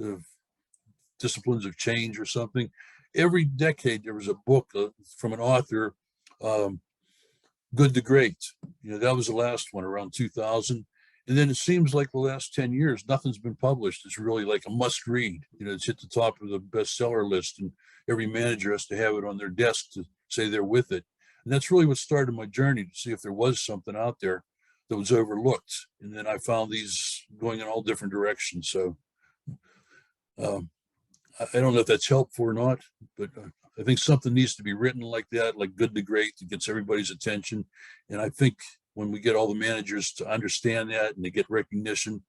C: of Change or something. Every decade there was a book from an author, Good to Great. You know, that was the last one around 2000. And then it seems like the last 10 years, nothing's been published. It's really like a must read. You know, it's hit the top of the bestseller list, and every manager has to have it on their desk to say they're with it. And that's really what started my journey, to see if there was something out there that was overlooked. And then I found these going in all different directions. So I don't know if that's helpful or not, but I think something needs to be written like that, like Good to Great, that gets everybody's attention. And I think when we get all the managers to understand that and they get recognition,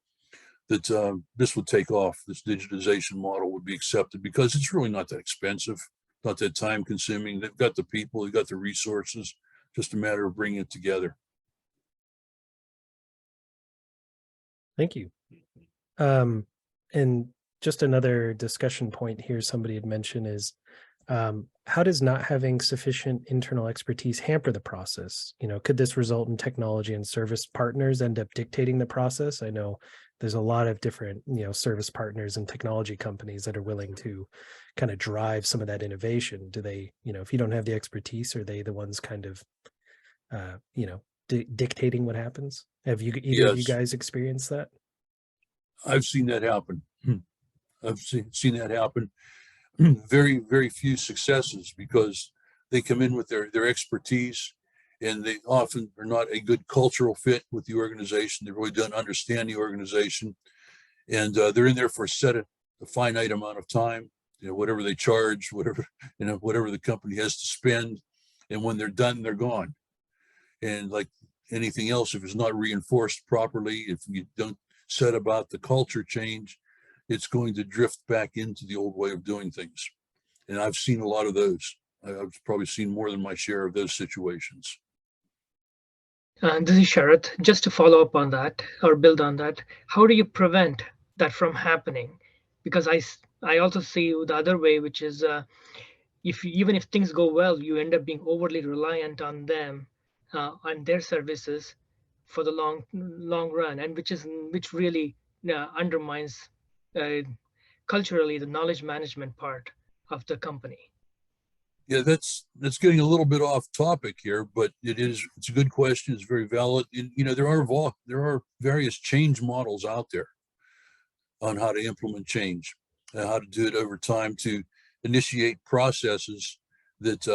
C: that this would take off. This digitization model would be accepted, because it's really not that expensive, not that time consuming. They've got the people, they've got the resources, just a matter of bringing it together.
B: Thank you. And just another discussion point here somebody had mentioned is, how does not having sufficient internal expertise hamper the process? You know, could this result in technology and service partners end up dictating the process? I know there's a lot of different, you know, service partners and technology companies that are willing to kind of drive some of that innovation. Do they, you know, if you don't have the expertise, are they the ones kind of, you know, dictating what happens? Have you, either of you guys experienced that?
C: I've seen that happen. I've seen that happen. Very, very few successes, because they come in with their expertise, and they often are not a good cultural fit with the organization. They really don't understand the organization, and they're in there for a finite amount of time. You know, whatever they charge, whatever, you know, whatever the company has to spend, and when they're done, they're gone. And like anything else, if it's not reinforced properly, if you don't set about the culture change, it's going to drift back into the old way of doing things. And I've seen a lot of those. I've probably seen more than my share of those situations.
E: This is Sharath. Just to follow up on that or build on that, how do you prevent that from happening? Because I also see the other way, which is even if things go well, you end up being overly reliant on them and their services for the long run, and which really undermines culturally the knowledge management part of the company.
C: Yeah, that's getting a little bit off topic here, but it's a good question. It's very valid. And, you know, there are various change models out there on how to implement change and how to do it over time, to initiate processes that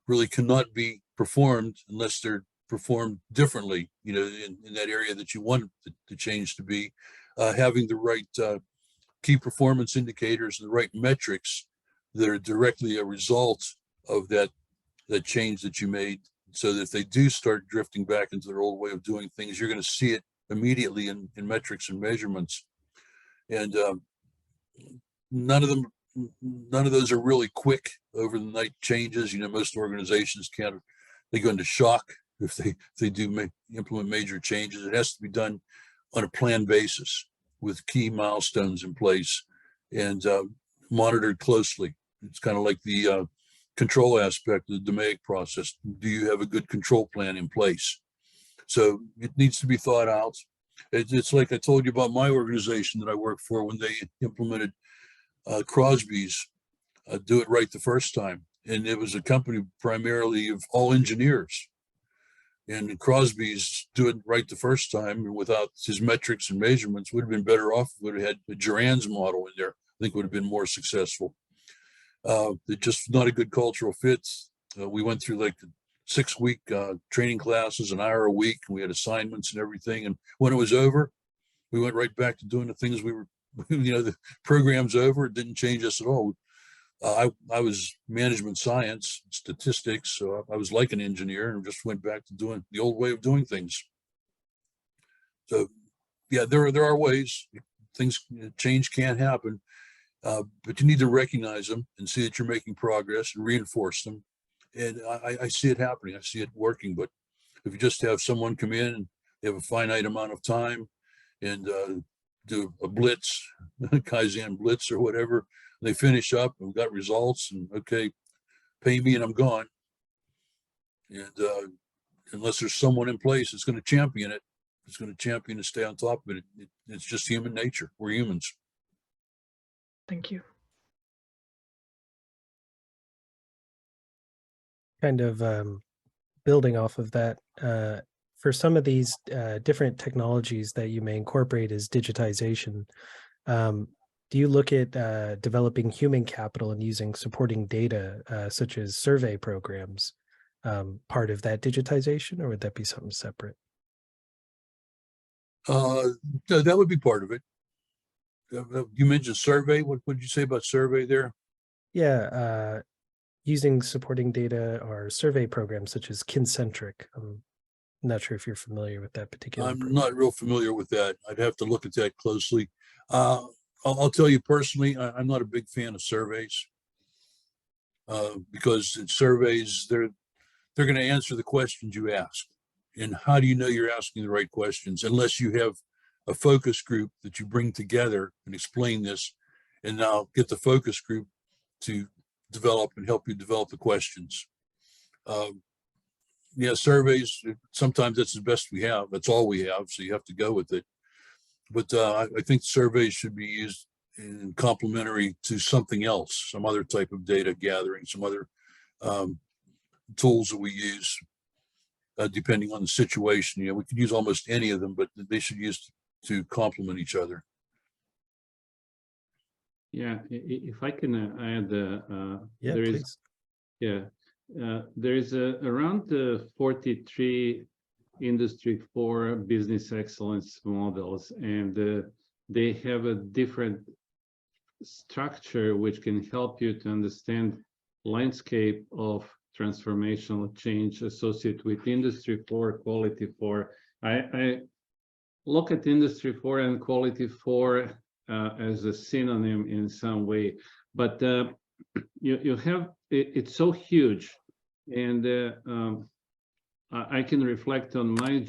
C: really cannot be performed unless they're performed differently, you know, in that area that you want the change to be. Having the right key performance indicators and the right metrics that are directly a result of that change that you made, so that if they do start drifting back into their old way of doing things, you're going to see it immediately in metrics and measurements. And none of those are really quick over the night changes. You know, most organizations they go into shock if they do implement major changes. It has to be done on a planned basis with key milestones in place and monitored closely. It's kind of like the control aspect of the DMAIC process. Do you have a good control plan in place? So it needs to be thought out. It's like I told you about my organization that I work for, when they implemented Crosby's Do It Right the first time. And it was a company primarily of all engineers. And Crosby's Do It Right the first time, and without his metrics and measurements, would have been better off. Would have had a Duran's model in there. I think would have been more successful. It's just not a good cultural fit. We went through like 6-week training classes, an hour a week, and we had assignments and everything. And when it was over, we went right back to doing the things we were, you know, the program's over. It didn't change us at all. I was management science, statistics, so I was like an engineer, and just went back to doing the old way of doing things. So yeah, there are ways. Things, change can happen, but you need to recognize them and see that you're making progress and reinforce them. And I see it happening. I see it working. But if you just have someone come in and they have a finite amount of time and do a blitz, Kaizen blitz or whatever, they finish up and got results and okay, pay me and I'm gone. And unless there's someone in place that's going to champion it, it's going to champion and stay on top of it. It's just human nature. We're humans.
E: Thank you.
B: Kind of building off of that, for some of these different technologies that you may incorporate as digitization, do you look at developing human capital and using supporting data such as survey programs part of that digitization, or would that be something separate?
C: No, that would be part of it. You mentioned survey. What did you say about survey there?
B: Yeah, using supporting data or survey programs such as Kincentric. I'm not sure if you're familiar with that particular
C: I'm
B: program.
C: not real familiar with that. I'd have to look at that closely. I'll tell you personally, I'm not a big fan of surveys because in surveys, they're going to answer the questions you ask. And how do you know you're asking the right questions unless you have a focus group that you bring together and explain this, and now get the focus group to develop and help you develop the questions. Yeah, surveys, sometimes that's the best we have. That's all we have. So you have to go with it. But I think surveys should be used in complementary to something else, some other type of data gathering, some other tools that we use, depending on the situation. You know, we could use almost any of them, but they should use to complement each other.
D: Yeah, if I can add,
B: Yeah,
D: there
B: please.
D: is, yeah, there is around 43 Industry 4 business excellence models, and they have a different structure which can help you to understand landscape of transformational change associated with Industry 4, Quality 4. I look at Industry 4 and Quality 4 as a synonym in some way, but you have it's so huge, and I can reflect on my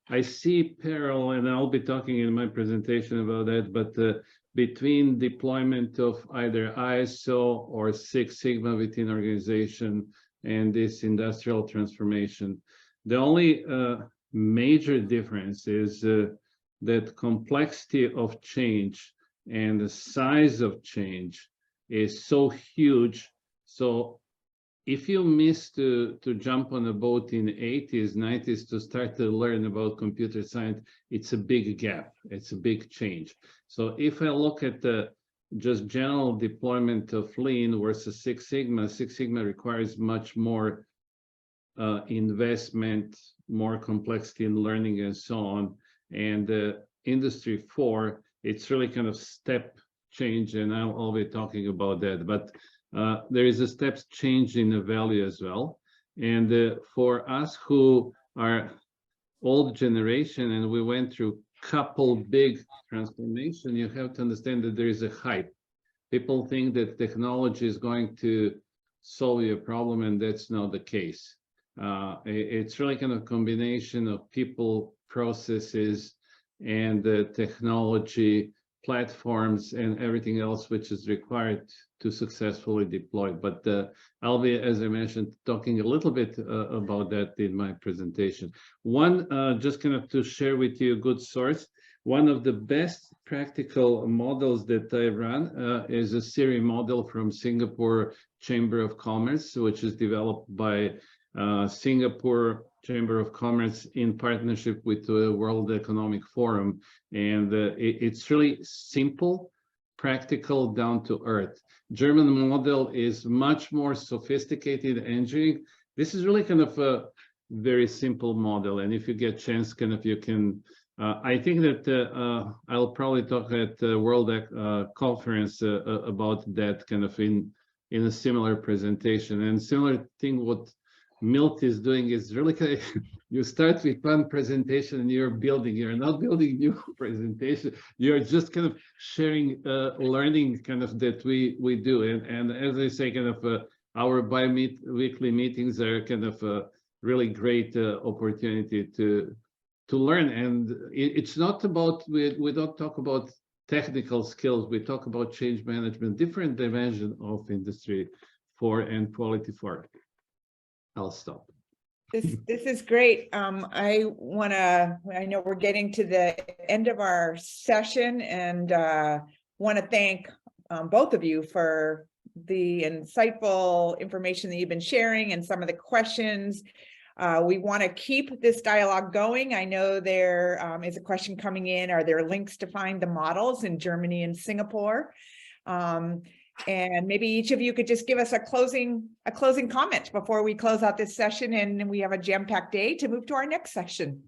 D: I see parallel, and I'll be talking in my presentation about that, but between deployment of either ISO or Six Sigma within organization and this industrial transformation. The only major difference is that complexity of change and the size of change is so huge. So if you miss to jump on a boat in the 80s, 90s to start to learn about computer science, it's a big gap. It's a big change. So if I look at the just general deployment of Lean versus Six Sigma requires much more investment, more complexity in learning and so on. And Industry 4, it's really kind of step change, and I'll be talking about that. But there is a step change in the value as well. And for us who are old generation and we went through couple big transformation, you have to understand that there is a hype. People think that technology is going to solve your problem, and that's not the case. It's really kind of a combination of people, processes, and technology, platforms, and everything else which is required to successfully deploy. But I'll be, as I mentioned, talking a little bit about that in my presentation. One, just kind of to share with you a good source, one of the best practical models that I run is a series model from Singapore Chamber of Commerce, which is developed by Singapore Chamber of Commerce in partnership with the World Economic Forum. And it's really simple, practical, down to earth. German model is much more sophisticated engineering. This is really kind of a very simple model. And if you get a chance, kind of you can, I think that I'll probably talk at the World Conference about that kind of in a similar presentation. And similar thing, what Milt is doing is really kind of you start with one presentation and you're not building new presentation. You're just kind of sharing learning kind of that we do. And as I say, kind of our bi-weekly meetings are kind of a really great opportunity to learn. And it's not about, we don't talk about technical skills. We talk about change management, different dimension of Industry 4 and Quality 4. I'll stop.
A: This is great. I know we're getting to the end of our session, and want to thank both of you for the insightful information that you've been sharing and some of the questions. We want to keep this dialogue going. I know there is a question coming in. Are there links to find the models in Germany and Singapore? And maybe each of you could just give us a closing comment before we close out this session, and we have a jam-packed day to move to our next session.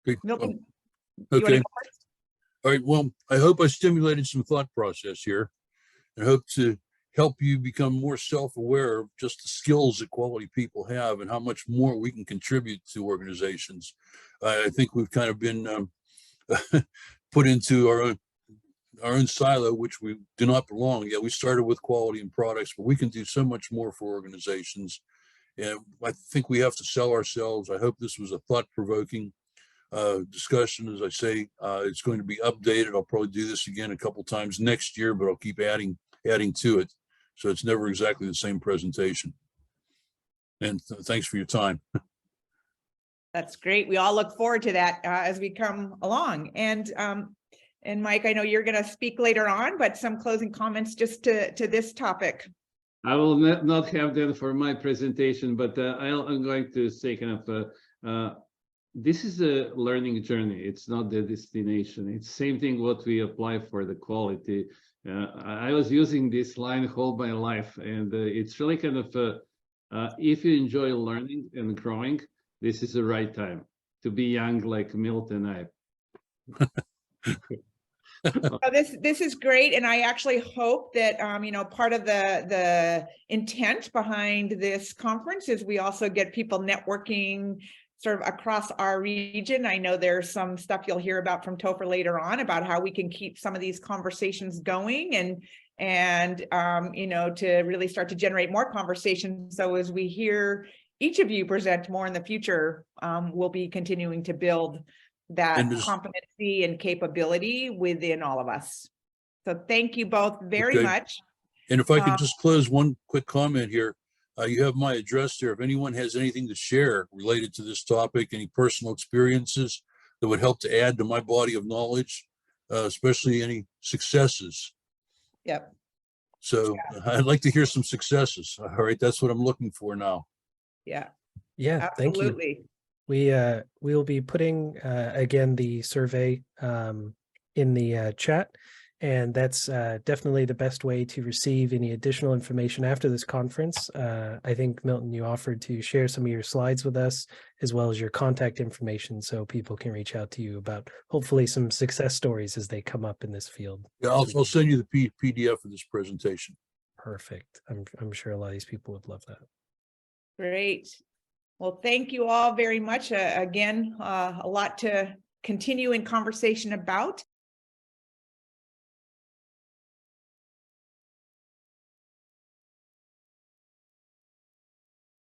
C: Great.
A: Milton, you
C: Okay.
A: wanna go first?
C: All right. Well, I hope I stimulated some thought process here. I hope to help you become more self-aware of just the skills that quality people have and how much more we can contribute to organizations. I think we've kind of been put into our own silo, which we do not belong. Yeah, we started with quality and products, but we can do so much more for organizations. And I think we have to sell ourselves. I hope this was a thought-provoking discussion. As I say, it's going to be updated. I'll probably do this again a couple times next year, but I'll keep adding to it. So it's never exactly the same presentation. And thanks for your time.
A: That's great. We all look forward to that as we come along. And Mike, I know you're going to speak later on, but some closing comments just to this topic.
D: I will not have them for my presentation, but I'm going to say kind of, this is a learning journey. It's not the destination. It's same thing what we apply for the quality. I was using this line whole my life, and it's really kind of, if you enjoy learning and growing, this is the right time to be young like Milton and I.
A: This is great, and I actually hope that part of the intent behind this conference is we also get people networking sort of across our region. I know there's some stuff you'll hear about from Topher later on about how we can keep some of these conversations going and to really start to generate more conversations. So as we hear each of you present more in the future, we'll be continuing to build that competency and capability within all of us. So thank you both very much.
C: And if I could just close one quick comment here, you have my address there. If anyone has anything to share related to this topic, any personal experiences that would help to add to my body of knowledge, especially any successes.
A: Yep.
C: So I'd like to hear some successes. All right, that's what I'm looking for now.
A: Yeah.
B: Yeah,
A: Absolutely.
B: Thank you. We will be putting again the survey in the chat, and that's definitely the best way to receive any additional information after this conference. I think, Milton, you offered to share some of your slides with us as well as your contact information so people can reach out to you about hopefully some success stories as they come up in this field.
C: Yeah, I'll send you the PDF of this presentation.
B: Perfect. I'm sure a lot of these people would love that.
A: Great. Well, thank you all very much. Again, a lot to continue in conversation about.